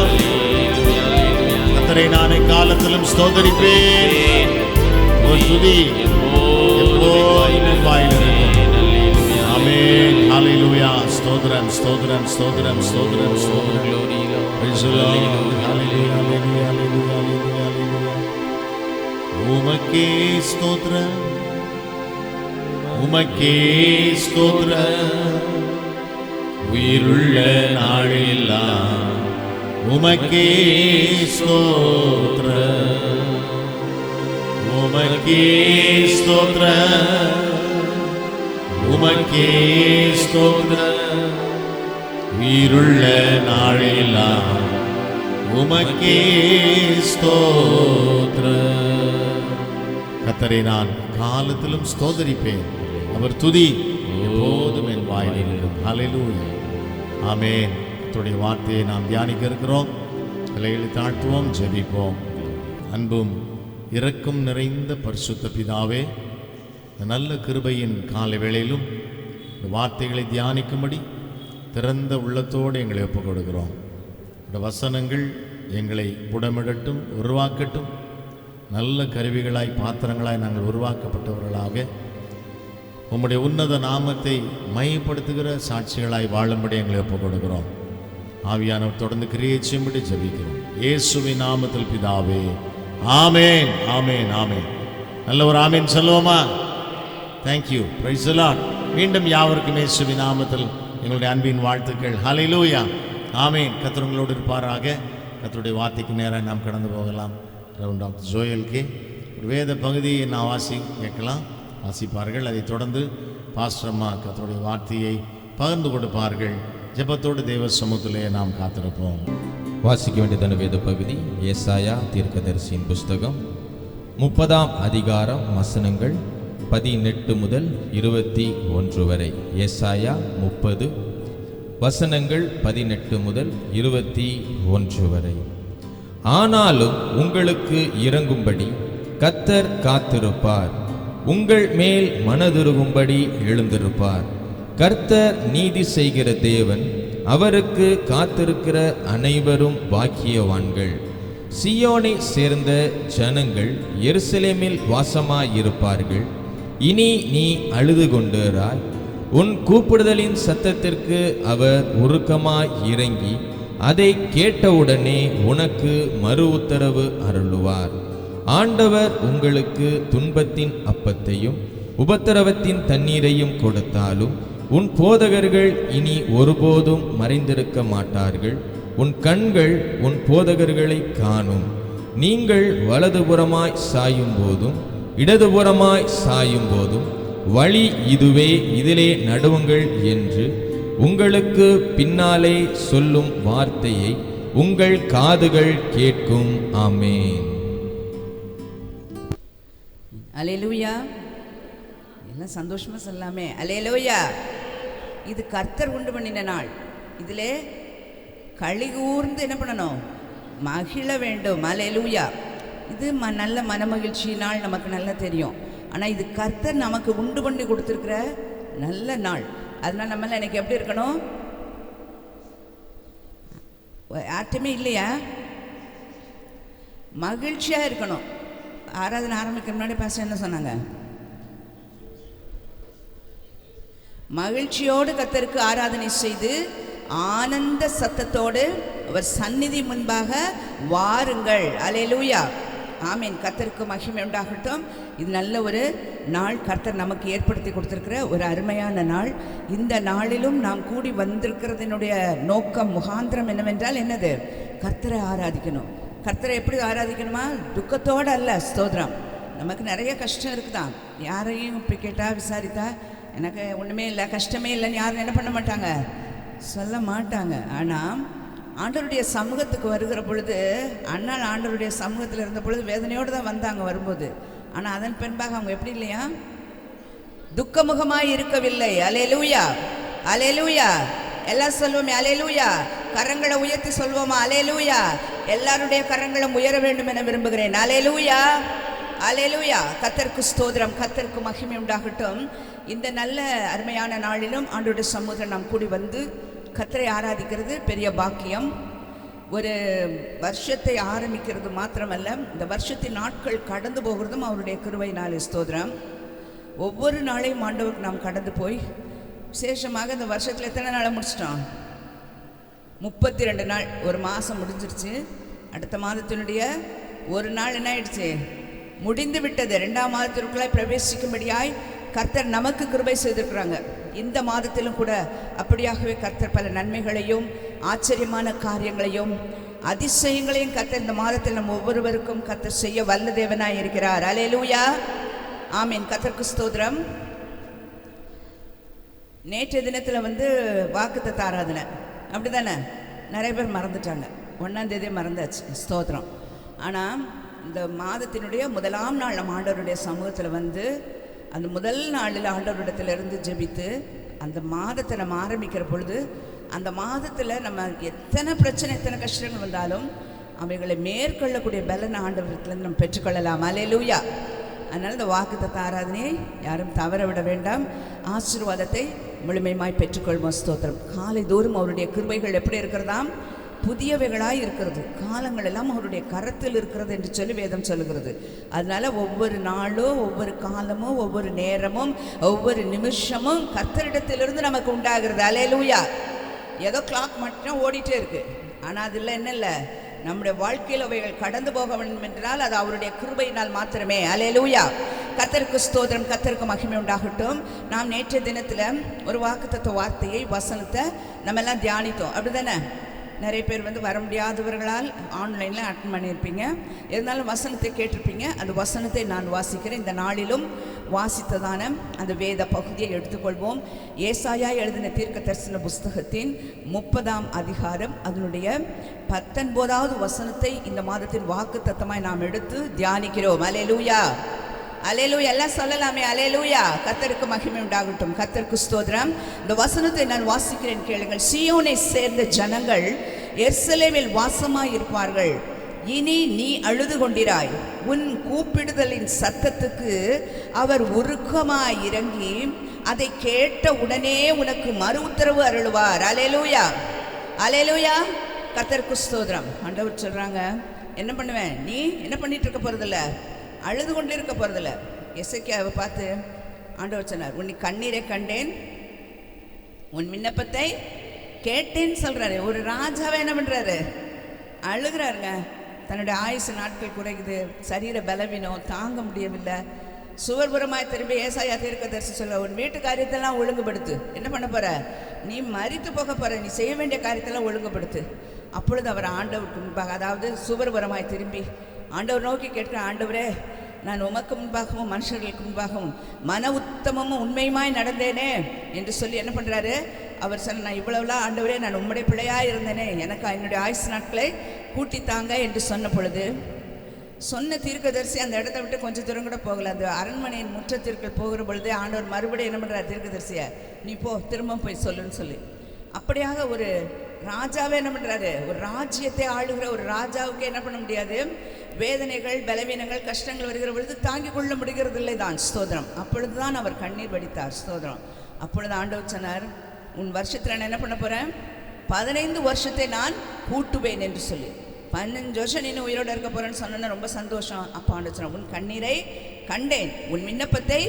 கர்த்தரை நான் காலத்திலும் ஸ்தோத்தரிப்பேன். ஒரு துதி எப்போதும் வாயில் இருக்கும். ஆமென். ஹல்லேலூயா. ஸ்தோத்திரம் ஸ்தோத்திரம் ஸ்தோத்திரம் ஸ்தோத்திரம் ஸ்தோத்திரம். Praise the Lord. Hallelujah, hallelujah, hallelujah, hallelujah, hallelujah. உமக்கே ஸ்தோத்திரம், உமக்கே ஸ்தோத்திரம், உயிருள்ள நாளெல்லாம் உமக்கே ஸ்தோத்திரம், உமக்கே ஸ்தோத்திரம், உமக்கே ஸ்தோத்திரம், உயிருள்ள நாளெல்லாம் உமக்கே ஸ்தோத்திரம். கர்த்தரை நான் காலத்திலும் ஸ்தோத்தரிப்பேன். அவர் துதி எப்போதும் என் வாயில் இருக்கும். ஹல்லேலூயா. ஆமென். கர்த்தருடைய வார்த்தையை நாம் தியானிக்க இருக்கிறோம். தலைகளை தாழ்த்துவோம், ஜெபிப்போம். அன்பும் இரக்கம் நிறைந்த பரிசுத்த பிதாவே, இந்த நல்ல கிருபையின் கால வேளையிலும் இந்த வார்த்தைகளை தியானிக்கும்படி திறந்த உள்ளத்தோடு எங்களை ஒப்புக் கொடுக்கிறோம். இந்த வசனங்கள் எங்களை புடமிடட்டும், உருவாக்கட்டும். நல்ல கருவிகளாய், பாத்திரங்களாய் நாங்கள் உருவாக்கப்பட்டவர்களாக உம்முடைய உன்னத நாமத்தை மையப்படுத்துகிற சாட்சிகளாய் வாழும்படி எங்களை ஒப்புக் கொடுக்கிறோம். ஆவியானவர் தொடர்ந்து கிரியை செய்யும்படி ஜெபிக்கிறோம். இயேசுவின் நாமத்தில் பிதாவே, ஆமென், ஆமென், ஆமென். நல்ல ஒரு ஆமென் சொல்லுவோமா? தேங்க்யூ. Price the Lord. மீண்டும் யாவருக்கும் இயேசுவின் நாமத்தில் எங்களுடைய அன்பின் வாழ்த்துக்கள். ஹல்லேலூயா. ஆமென். கர்த்தர் உங்களோடு இருப்பாராக. கர்த்தருடைய வார்த்தைக்கு நேராக நாம் கடந்து போகலாம். டாக்டர் ஜோயல்கே ஒரு வேத பகுதியை நான் வாசிப்பார்கள். அதை தொடர்ந்து பாஸ்டர் அம்மா கர்த்தருடைய வார்த்தையை பகிர்ந்து கொடுப்பார்கள். ஜெபத்தோடு தேவ சமூகத்திலே நாம் காத்திருப்போம். வாசிக்க வேண்டியதான வேத பகுதி ஏசாயா தீர்க்கதரிசியின் புஸ்தகம் 30ஆம் அதிகாரம் வசனங்கள் 18 முதல் 21 வரை. ஏசாயா 30 வசனங்கள் 18 முதல் 21 வரை. ஆனாலும் உங்களுக்கு இறங்கும்படி கர்த்தர் காத்திருப்பார், உங்கள் மேல் மனதுருகும்படி எழுந்திருப்பார். கர்த்தர் நீதி செய்கிற தேவன், அவருக்கு காத்திருக்கிற அனைவரும் பாக்கியவான்கள். சியோனை சேர்ந்த ஜனங்கள் எருசலேமில் வாசமாயிருப்பார்கள். இனி நீ அழுது கொண்டிராய். உன் கூப்பிடுதலின் சத்தத்திற்கு அவர் உருக்கமாய் இறங்கி அதை கேட்டவுடனே உனக்கு மறு உத்தரவு அருளுவார். ஆண்டவர் உங்களுக்கு துன்பத்தின் அப்பத்தையும் உபத்திரவத்தின் தண்ணீரையும் கொடுத்தாலும் உன் போதகர்கள் இனி ஒருபோதும் மறைந்திருக்க மாட்டார்கள். உன் கண்கள் உன் போதகர்களை காணும். நீங்கள் வலதுபுறமாய் சாயும் போதும் இடதுபுறமாய் சாயும் போதும் வழி இதுவே, இதிலே நடுவுங்கள் என்று உங்களுக்கு பின்னாலே சொல்லும் வார்த்தையை உங்கள் காதுகள் கேட்கும். ஆமென். அல்லேலூயா. எல்லாம் சந்தோஷமா சொல்லாமே அல்லேலூயா. இது கர்த்தர் உண்டு பண்ணின நாள். இதிலே களி கூர்ந்து என்ன பண்ணணும்? மகிழ வேண்டும். அல்லேலூயா. இது நல்ல மனமகிழ்ச்சி நாள், நமக்கு நல்லா தெரியும். ஆனால் இது கர்த்தர் நமக்கு உண்டு பண்ணி கொடுத்துருக்கிற நல்ல நாள். அதனால் நம்மளாம் எனக்கு எப்படி இருக்கணும்? யார்ட்டுமே இல்லையா? மகிழ்ச்சியாக இருக்கணும். ஆராதனை ஆரம்பிக்கிற முன்னாடி பாஸ்டர் என்ன சொன்னாங்க? மகிழ்ச்சியோடு கர்த்தருக்கு ஆராதனை செய்து ஆனந்த சத்தத்தோடு அவர் சந்நிதி முன்பாக வாருங்கள். அல்லேலூயா. ஆமீன். கர்த்தருக்கு மகிமை உண்டாகட்டும். இது நல்ல ஒரு நாள், கர்த்தர் நமக்கு ஏற்படுத்தி கொடுத்திருக்கிற ஒரு அருமையான நாள். இந்த நாளிலும் நாம் கூடி வந்திருக்கிறதனுடைய நோக்கம், முகாந்திரம் என்னவென்றால் என்னது? கர்த்தரை ஆராதிக்கணும். கர்த்தரை எப்படி ஆராதிக்கணுமா? துக்கத்தோடு அல்ல. ஸ்தோத்திரம். நமக்கு நிறைய கஷ்டம் இருக்குதான். யாரையும் இப்படி கேட்டால் விசாரித்தா எனக்கு ஒன்றுமே இல்லை, கஷ்டமே இல்லைன்னு யாரும் என்ன பண்ண மாட்டாங்க, சொல்ல மாட்டாங்க. ஆனால் ஆண்டவருடைய சமூகத்துக்கு வருகிற பொழுது, அண்ணால் ஆண்டவருடைய சமூகத்தில் இருந்த பொழுது வேதனையோடு தான் வந்தாங்க வரும்போது. ஆனால் அதன் பின்பாக அவங்க எப்படி இல்லையா? துக்கமுகமாய் இருக்கவில்லை. அல்லேலூயா, அல்லேலூயா. எல்லாம் சொல்வோமே அல்லேலூயா. கரங்களை உயர்த்தி சொல்வோமா அல்லேலூயா. எல்லாருடைய கரங்களும் உயர வேண்டும் என விரும்புகிறேன். அல்லேலூயா. அல்லேலூயா. கர்த்தருக்கு ஸ்தோத்திரம், கர்த்தருக்கு மகிமை உண்டாகட்டும். இந்த நல்ல அருமையான நாளிலும் ஆண்டவருடைய சமூகத்தில் நாம் கூடி வந்து கர்த்தரை ஆராதிக்கிறது பெரிய பாக்கியம். ஒரு வருஷத்தை ஆரம்பிக்கிறது மாத்திரமல்ல, இந்த வருஷத்தின் நாட்கள் கடந்து போகிறதும் அவருடைய கிருபையினாலே ஸ்தோத்திரம். ஒவ்வொரு நாளையும் ஆண்டவருக்கு நாம் கடந்து போய் விசேஷமாக இந்த வருஷத்தில் எத்தனை நாளை முடிச்சிட்டோம்? 32 நாள். ஒரு மாதம் முடிஞ்சிருச்சு. அடுத்த மாதத்தினுடைய ஒரு நாள் என்ன ஆயிடுச்சு? முடிந்து விட்டது. 2ஆம் மாதத்திற்குள்ளே பிரவேசிக்கும்படியாய் கர்த்தர் நமக்கு கிருபை செய்திருக்கிறாங்க. இந்த மாதத்திலும் கூட அப்படியாகவே கர்த்தர் பல நன்மைகளையும் ஆச்சரியமான காரியங்களையும் அதிசயங்களையும் கர்த்தர் இந்த மாதத்தில் நம்ம ஒவ்வொருவருக்கும் கர்த்தர் செய்ய வல்ல தேவனாய் இருக்கிறார். அல்லேலூயா, ஆமீன். கர்த்தருக்கு ஸ்தோத்திரம். நேற்றைய தினத்தில் வாக்குத்தத்த ஆராதனை, அப்படி தானே? நிறைய பேர் மறந்துட்டாங்க. 1ஆம் தேதியே மறந்தாச்சு, ஸ்தோத்திரம். ஆனால் இந்த மாதத்தினுடைய முதலாம் நாள் நம்ம ஆண்டவருடைய சமூகத்தில் அந்த முதல் நாளில் ஆண்டவரிடத்திலிருந்து ஜெபித்து அந்த மாதத்தை நம்ம ஆரம்பிக்கிற பொழுது அந்த மாதத்தில் நம்ம எத்தனை பிரச்சனை எத்தனை கஷ்டங்கள் வந்தாலும் அவைகளை மேற்கொள்ளக்கூடிய பலன் ஆண்டவரிடத்திலிருந்து நம்ம பெற்றுக்கொள்ளலாம். அல்லேலூயா. அதனால் இந்த வாக்குத்தத்த ஆராதனையை யாரும் தவற விட வேண்டாம். ஆசீர்வாதத்தை முழுமையாய் பெற்றுக்கொள்வோம். ஸ்தோத்திரம். காலை தோறும் அவருடைய கிருபைகள் எப்படி இருக்கிறதாம்? புதியவைகளாய் இருக்கிறது. காலங்கள் எல்லாம் அவருடைய கரத்தில் இருக்கிறது என்று சொல்லி வேதம் சொல்லுகிறது. அதனால ஒவ்வொரு நாளும் ஒவ்வொரு காலமும் ஒவ்வொரு நேரமும் ஒவ்வொரு நிமிஷமும் கர்த்தரிடத்திலிருந்து நமக்கு உண்டாகிறது. அல்லேலூயா. ஏதோ கிளாக் மட்டும் ஓடிட்டே இருக்கு. ஆனால் அதில் என்ன இல்லை, நம்முடைய வாழ்க்கையில் அவைகள் கடந்து போக வேண்டும் என்றால் அது அவருடைய கிருபையினால் மாத்திரமே. அல்லேலூயா. கர்த்தருக்கு ஸ்தோத்திரம், கர்த்தருக்கு மகிமை உண்டாகட்டும். நாம் நேற்றைய தினத்தில் ஒரு வாக்குத்தத்த வார்த்தையை வசனத்தை நம்ம எல்லாம் தியானித்தோம், அப்படிதானே? நிறைய பேர் வர முடியாதவர்களால் ஆன்லைனில் அட்டன் பண்ணியிருப்பீங்க. இருந்தாலும் வசனத்தை கேட்டிருப்பீங்க. அந்த வசனத்தை நான் வாசிக்கிறேன். இந்த நாளிலும் வாசித்ததான அந்த வேத பகுதியை எடுத்துக்கொள்வோம். ஏசாயா எழுதின தீர்க்க தரிசன புஸ்தகத்தின் 30ஆம் அதிகாரம் அதனுடைய 19வது வசனத்தை இந்த மாதத்தின் வாக்கு தத்தமாய் நாம் எடுத்து தியானிக்கிறோம். அல்லேலூயா, அல்லேலூயா. எல்லாம் சொல்லலாமே. அல்லேலூயா. கர்த்தருக்கு மகிமை உண்டாகட்டும். கர்த்தருக்கு ஸ்தோத்திரம். இந்த வசனத்தை நான் வாசிக்கிறேன், கேளுங்கள். சீயோனை சேர்ந்த ஜனங்கள் எருசலேமில் வாசமாய் இருப்பார்கள். இனி நீ அழுது கொண்டிராய். உன் கூப்பிடுதலின் சத்தத்துக்கு அவர் உருக்கமாய் இறங்கி அதை கேட்ட உடனே உனக்கு மறு உத்தரவு அருளுவார். அல்லேலூயா, அல்லேலூயா. கர்த்தருக்கு ஸ்தோத்திரம். ஆண்டவர் சொல்றாங்க, என்ன பண்ணுவேன்? நீ என்ன பண்ணிட்டு இருக்க போறதில்ல, அழுது கொண்டு இருக்க போறதில்ல. எசேக்கியாவை பார்த்து ஆண்டவர் சொன்னார், உன் கண்ணீரை கண்டேன், உன் விண்ணப்பத்தை கேட்டேன்னு சொல்றாரு. ஒரு ராஜாவை என்ன பண்றாரு? அழுகிறாருங்க. தன்னுடைய ஆயுசு நாட்கள் குறைக்குது, சரீர பலவீனம் தாங்க முடியவில்லை. சுவர்புறமாய் திரும்பி ஏசாயா தீர்க்கதரிசி சொல்ல, உன் வீட்டு காரியத்தெல்லாம் ஒழுங்குபடுத்து. என்ன பண்ண போற? நீ மரித்து போக போற. நீ செய்ய வேண்டிய காரியத்தெல்லாம் ஒழுங்குபடுத்து. அப்பொழுது அவர் ஆண்டவருக்கு முன்பாக, அதாவது சுவர்புறமாய் திரும்பி ஆண்டவர் நோக்கி கேட்கிற, ஆண்டவரே, நான் உமக்கு முன்பாகவும் மனுஷர்களுக்கு முன்பாகவும் மன உத்தமமும் உண்மையுமாய் நடந்தேனே என்று சொல்லி என்ன பண்ணுறாரு? அவர் சொன்ன, நான் இவ்வளவுலாம் ஆண்டவரே, நான் உம்முடைய பிள்ளையாக இருந்தேனே, எனக்கு என்னுடைய ஆயுசு நாட்களை கூட்டித்தாங்க என்று சொன்ன பொழுது சொன்ன தீர்க்கதரிசி அந்த இடத்த விட்டு கொஞ்சம் தூரம் கூட போகல. அந்த அரண்மனையின் முற்றத்திற்கு போகிற பொழுது ஆண்டவர் மறுபடியும் என்ன பண்ணுறார்? தீர்க்கதரிசியை, நீ போ, திரும்ப போய் சொல்லுன்னு சொல்லி. அப்படியாக ஒரு ராஜாவே என்ன பண்ணுறாரு? ஒரு ராஜ்யத்தை ஆளுகிற ஒரு ராஜாவுக்கு என்ன பண்ண முடியாது? வேதனைகள், பலவீனங்கள், கஷ்டங்கள் வருகிற பொழுது தாங்கிக் கொள்ள முடிகிறதில்லை தான். ஸ்தோத்திரம். அப்பொழுதுதான் அவர் கண்ணீர் வடித்தார். ஸ்தோத்திரம். அப்பொழுது ஆண்டவர் சொன்னார், உன் வருஷத்தில் நான் என்ன பண்ண போகிறேன்? 15 வருஷத்தை நான் கூட்டுவேன் என்று சொல்லி. 15 வருஷம் நீ உயிரோடு இருக்க போகிறேன்னு சொன்னா ரொம்ப சந்தோஷம். அப்போ ஆண்டவர் சொன்னார், உன் கண்ணீரை கண்டேன், உன் விண்ணப்பத்தை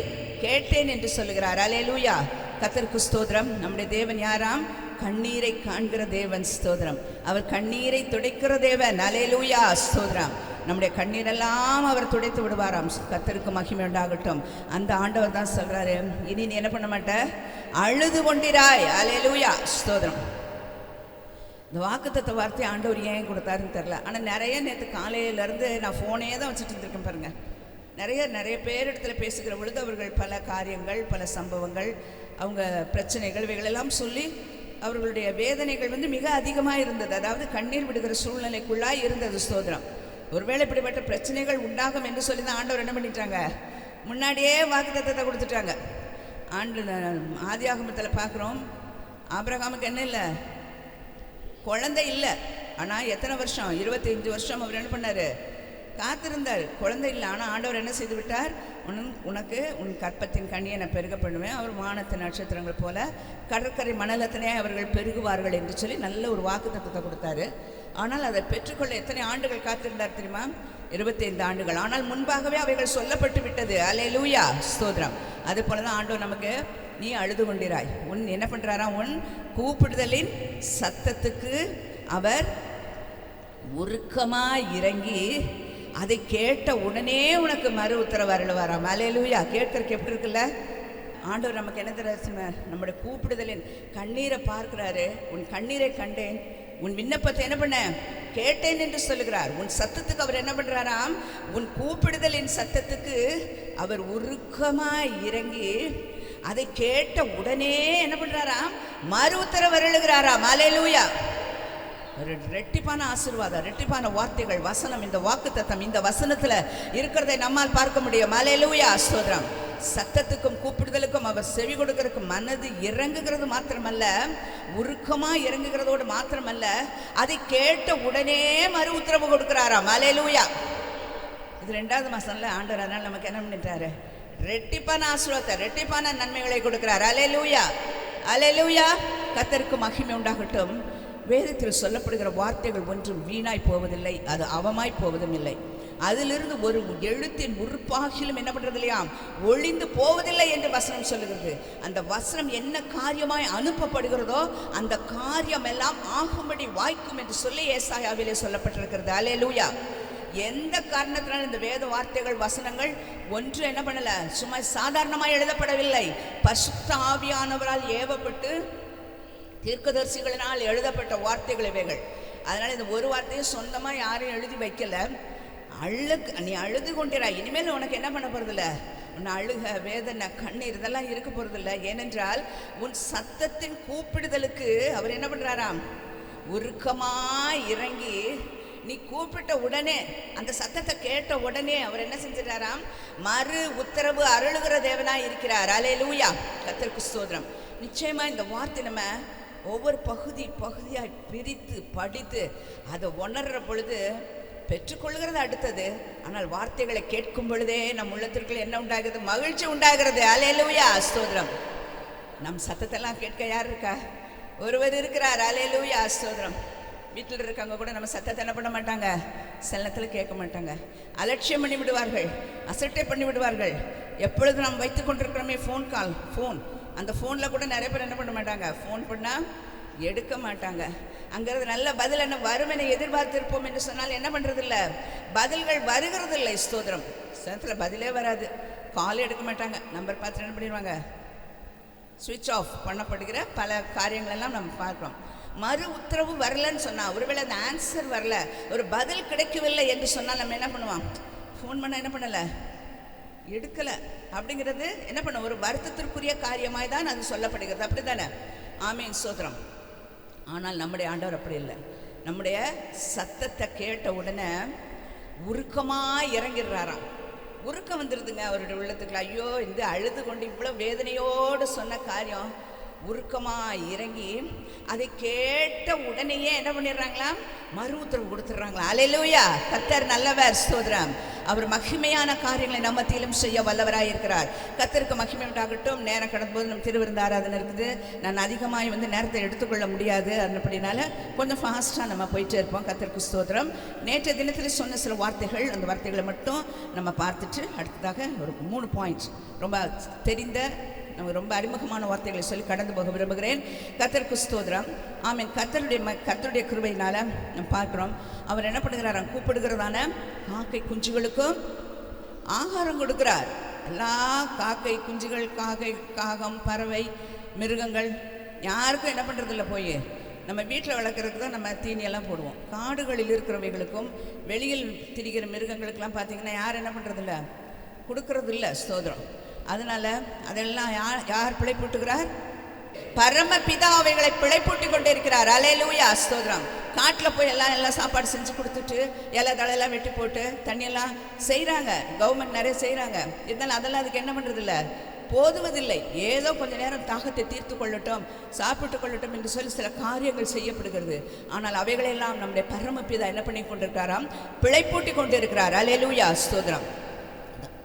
கேட்டேன் என்று சொல்லுகிறார். அல்லேலூயா. கர்த்தருக்கு ஸ்தோத்திரம். நம்முடைய தேவன் யாராம்? கண்ணீரை காண்கிற தேவன். ஸ்தோத்திரம். அவர் கண்ணீரை துடைக்கிற தேவன். அல்லேலூயா, ஸ்தோத்திரம். நம்முடைய கண்ணீரெல்லாம் அவர் துடைத்து விடுவாராம். கர்த்தருக்கு மகிமை உண்டாகட்டும். அந்த ஆண்டவர் தான் சொல்றாரு, இனி நீ என்ன பண்ண மாட்ட? அழுது கொண்டிராய். அல்லேலூயா, ஸ்தோத்திரம். இந்த வாக்குத்தத்த வார்த்தை ஆண்டவர் ஏன் கொடுத்தாருன்னு தெரில. ஆனால் நிறைய நேற்று காலையிலேருந்து நான் ஃபோனே தான் வச்சுட்டு இருந்திருக்கேன் பாருங்கள். நிறைய பேர் இடத்துல பேசுகிற பொழுது அவர்கள் பல காரியங்கள், பல சம்பவங்கள், அவங்க பிரச்சனைகள் இவைகளெல்லாம் சொல்லி அவர்களுடைய வேதனைகள் மிக அதிகமாக இருந்தது. அதாவது கண்ணீர் விடுகிற சூழ்நிலைக்குள்ளாய் இருந்தது. ஸ்தோத்திரம். ஒருவேளை இப்படிப்பட்ட பிரச்சனைகள் உண்டாகும் என்று சொல்லி தான் ஆண்டவர் என்ன பண்ணிட்டாங்க? முன்னாடியே வாக்குத்தத்தத்தை கொடுத்துட்டாங்க. ஆதியாகமத்தில் பார்க்குறோம், ஆபிரகாமுக்கு என்ன இல்லை? குழந்தை இல்லை. ஆனால் எத்தனை வருஷம்? 25 வருஷம் அவர் என்ன பண்ணார்? காத்திருந்தார், குழந்தை இல்லை. ஆனால் ஆண்டவர் என்ன செய்து விட்டார்? உனக்கு உன் கற்பத்தின் கனியை நான் பெருக பண்ணுவேன், அவர் வானத்து நட்சத்திரங்கள் போல கடற்கரை மணலத்தினே அவர்கள் பெருகுவார்கள் என்று சொல்லி நல்ல ஒரு வாக்குத்தத்தத்தை கொடுத்தாரு. ஆனால் அதை பெற்றுக்கொள்ள எத்தனை ஆண்டுகள் காத்திருந்தார் தெரியுமா? 25 ஆண்டுகள். ஆனால் முன்பாகவே அவைகள் சொல்லப்பட்டு விட்டது. அல்லேலூயா, ஸ்தோத்திரம். அது போல தான் ஆண்டவர் நமக்கு, நீ அழுது கொண்டிராய், உன் என்ன பண்ணுறாராம், உன் கூப்பிடுதலின் சத்தத்துக்கு அவர் உருக்கமாய் இறங்கி அதை கேட்ட உடனே உனக்கு மறு உத்தரவு அருளுவாராம். அல்லேலூயா. கேட்கறதுக்கு எப்படி இருக்குல்ல? ஆண்டவர் நமக்கு என்ன தராரு? நம்முடைய கூப்பிடுதலின் கண்ணீரை பார்க்கிறாரு. உன் கண்ணீரை கண்டேன், உன் விண்ணப்பத்தை என்ன பண்ண கேட்டேன் என்று சொல்லுகிறார். உன் சத்தத்துக்கு அவர் என்ன பண்றாராம்? உன் கூப்பிடுதலின் சத்தத்துக்கு அவர் உருக்கமாய் இறங்கி அதை கேட்ட உடனே என்ன பண்றாராம்? மறு உத்தரவு அருளுகிறாராம். அல்லேலூயா. ஒரு ரெட்டிப்பான ஆசீர்வாதம், ரெட்டிப்பான வார்த்தைகள், வசனம், இந்த வாக்குத்தத்தம் இந்த வசனத்துல இருக்கிறதை நம்மால் பார்க்க முடியும். அல்லேலூயா, ஸ்தோத்திரம். சத்தத்துக்கும் கூப்பிடுதலுக்கும் அவர் செவி கொடுக்கறதுக்கு மனது இறங்குகிறது மாத்திரமல்ல, உருக்கமா இறங்குகிறதோடு மாத்திரமல்ல, அதை கேட்ட உடனே மறு உத்தரவு கொடுக்கிறாராம். அல்லேலூயா. இது 2வது மாசம்ல ஆண்டவர் அதனால நமக்கு என்ன பண்ணிட்டாரு? ரெட்டிப்பான ஆசீர்வாதத்தை, ரெட்டிப்பான நன்மைகளை கொடுக்கிறார். அல்லேலூயா, அல்லேலூயா. கர்த்தருக்கு மகிமை உண்டாகட்டும். வேதத்தில் சொல்லப்படுகிற வார்த்தைகள் ஒன்றும் வீணாய் போவதில்லை, அது அவமாய் போவதும் இல்லை. அதிலிருந்து ஒரு எழுத்தின் உறுப்பாகிலும் என்ன பண்றது இல்லையா, ஒளிந்து போவதில்லை என்று வசனம் சொல்லுகிறது. அந்த வசனம் என்ன காரியமாய் அனுப்பப்படுகிறதோ அந்த காரியம் எல்லாம் ஆகும்படி வாய்க்கும் என்று சொல்லி ஏசாயாவிலே சொல்லப்பட்டிருக்கிறது. அல்லேலூயா. எந்த காரணத்தினால் இந்த வேத வார்த்தைகள், வசனங்கள் ஒன்று என்ன பண்ணல, சும்மா சாதாரணமாக எழுதப்படவில்லை. பரிசுத்த ஆவியானவரால் ஏவப்பட்டு தீர்க்கதரிசிகளினால் எழுதப்பட்ட வார்த்தைகள் இவைகள். அதனால இந்த ஒரு வார்த்தையை சொந்தமா யாரும் எழுதி வைக்கல. நீ அழுது கொண்டிரா, இனிமேல் உனக்கு என்ன பண்ண போறதில்ல, உன்னை அழுக, வேதனை, கண்ணீர் இதெல்லாம் இருக்க போறதில்லை. ஏனென்றால் உன் சத்தத்தின் கூப்பிடுதலுக்கு அவர் என்ன பண்றாராம்? உருக்கமா இறங்கி நீ கூப்பிட்ட உடனே, அந்த சத்தத்தை கேட்ட உடனே அவர் என்ன செஞ்சிட்டாராம்? மறு உத்தரவு அருளுகிற தேவனாய் இருக்கிறார். அல்லேலூயா. கர்த்தருக்கு ஸ்தோத்திரம். நிச்சயமா இந்த வார்த்தை நம்ம ஒவ்வொரு பகுதியாய் பிரித்து படித்து அதை உணர்ற பொழுது பெற்றுக்கொள்கிறது அடுத்தது. ஆனால் வார்த்தைகளை கேட்கும் பொழுதே நம் உள்ளத்திற்குள் என்ன உண்டாகிறது? மகிழ்ச்சி உண்டாகிறது. அல்லேலூயா, ஸ்தோத்திரம். நம் சத்தத்தெல்லாம் கேட்க யார் இருக்கா? ஒருவர் இருக்கிறார். அல்லேலூயா, ஸ்தோத்திரம். வீட்டில் இருக்காங்க கூட நம்ம சத்தத்தை என்ன பண்ண மாட்டாங்க, சில நேரத்தில் கேட்க மாட்டாங்க, அலட்சியம் பண்ணி விடுவார்கள், அசட்டை பண்ணி விடுவார்கள். எப்பொழுது நாம் வைத்து கொண்டிருக்கிறோமே ஃபோன், அந்த ஃபோனில் கூட நிறைய பேர் என்ன பண்ண மாட்டாங்க, ஃபோன் பண்ணால் எடுக்க மாட்டாங்க. அங்கிறது நல்ல பதில் என்ன வரும் என எதிர்பார்த்திருப்போம் என்று சொன்னால் என்ன பண்ணுறதில்ல, பதில்கள் வருகிறது இல்லை. ஸ்தோத்திரம். சிலத்தில் பதிலே வராது, கால் எடுக்க மாட்டாங்க, நம்பர் பார்த்து என்ன பண்ணிடுவாங்க, சுவிட்ச் ஆஃப் பண்ணப்படுகிற பல காரியங்களெல்லாம் நம்ம பார்க்குறோம். மறு உத்தரவு வரலன்னு சொன்னால், ஒருவேளை அந்த ஆன்சர் வரல, ஒரு பதில் கிடைக்கவில்லை என்று சொன்னால் நம்ம என்ன பண்ணுவோம், ஃபோன் பண்ண என்ன பண்ணலை, எடுக்கலை அப்படிங்கிறது என்ன பண்ண, ஒரு வருத்தத்திற்குரிய காரியமாய் தான் அது சொல்லப்படுகிறது. அப்படி தானே? ஆமீன், ஸ்தோத்திரம். ஆனால் நம்முடைய ஆண்டவர் அப்படி இல்லை. நம்முடைய சத்தத்தை கேட்ட உடனே உருக்கமாக இறங்கிடுறாராம். உருக்கம் வந்துடுதுங்க அவருடைய உள்ளத்துக்குள்ள. ஐயோ, இந்த அழுது கொண்டு இவ்வளோ வேதனையோடு சொன்ன காரியம் உருக்கமாக இறங்கி அதை கேட்ட உடனேயே என்ன பண்ணிடுறாங்களா, மறு உத்தரவு கொடுத்துட்றாங்களா. அல்லேலூயா. கர்த்தர் நல்லவர். ஸ்தோத்திரம். அவர் மகிமையான காரியங்களை நம்ம மத்தியிலும் செய்ய வல்லவராக இருக்கிறார். கர்த்தருக்கு மகிமை உண்டாகட்டும். நேரம் கடந்தபோது நம்ம திருவிருந்த ஆராதனை இருக்குது. நான் அதிகமாக நேரத்தை எடுத்துக்கொள்ள முடியாது, அப்படினால கொஞ்சம் ஃபாஸ்ட்டாக நம்ம போயிட்டே இருப்போம். கர்த்தருக்கு ஸ்தோத்திரம். நேற்றைய தினத்தில் சொன்ன சில வார்த்தைகள், அந்த வார்த்தைகளை மட்டும் நம்ம பார்த்துட்டு அடுத்ததாக ஒரு 3 பாயிண்ட்ஸ் ரொம்ப தெரிந்த, நமக்கு ரொம்ப அறிமுகமான வார்த்தைகளை சொல்லி கடந்து போக விரும்புகிறேன். கர்த்தருக்கு ஸ்தோத்திரம். ஆமீன். கர்த்தருடைய கிருபையினால நம்ம பார்க்குறோம், அவர் என்ன பண்ணுகிறாராம், கூப்பிடுகிறதான காக்கை குஞ்சுகளுக்கும் ஆகாரம் கொடுக்கிறார். எல்லா காக்கை குஞ்சுகள், காகம், பறவை, மிருகங்கள் யாருக்கும் என்ன பண்ணுறதில்ல, போய் நம்ம வீட்டில் வளர்க்குறதுக்கு தான் நம்ம தீனியெல்லாம் போடுவோம். காடுகளில் இருக்கிறவைகளுக்கும் வெளியில் திரிகிற மிருகங்களுக்கெல்லாம் பார்த்திங்கன்னா யார் என்ன பண்ணுறதில்ல, கொடுக்கறதில்ல. ஸ்தோத்திரம். அதனால் அதெல்லாம் யார் பிழைப்பூட்டுகிறார்? பரமபிதா அவைகளை பிழைப்பூட்டி கொண்டே இருக்கிறார். அல்லேலூயா, ஸ்தோத்திரம். காட்டில் போய் எல்லாம் சாப்பாடு செஞ்சு கொடுத்துட்டு இலை தழையெல்லாம் வெட்டி போட்டு தண்ணியெல்லாம் செய்கிறாங்க, கவர்மெண்ட் நிறைய செய்கிறாங்க. இருந்தாலும் அதெல்லாம் அதுக்கு என்ன பண்ணுறதில்ல, போதுவதில்லை. ஏதோ கொஞ்ச நேரம் தாகத்தை தீர்த்து கொள்ளட்டும், சாப்பிட்டு கொள்ளட்டும் என்று சொல்லி சில காரியங்கள் செய்யப்படுகிறது. ஆனால் அவைகளெல்லாம் நம்முடைய பரமபிதா என்ன பண்ணி கொண்டிருக்காராம்? பிழைப்பூட்டி கொண்டிருக்கிறார். அல்லேலூயா, ஸ்தோத்திரம்.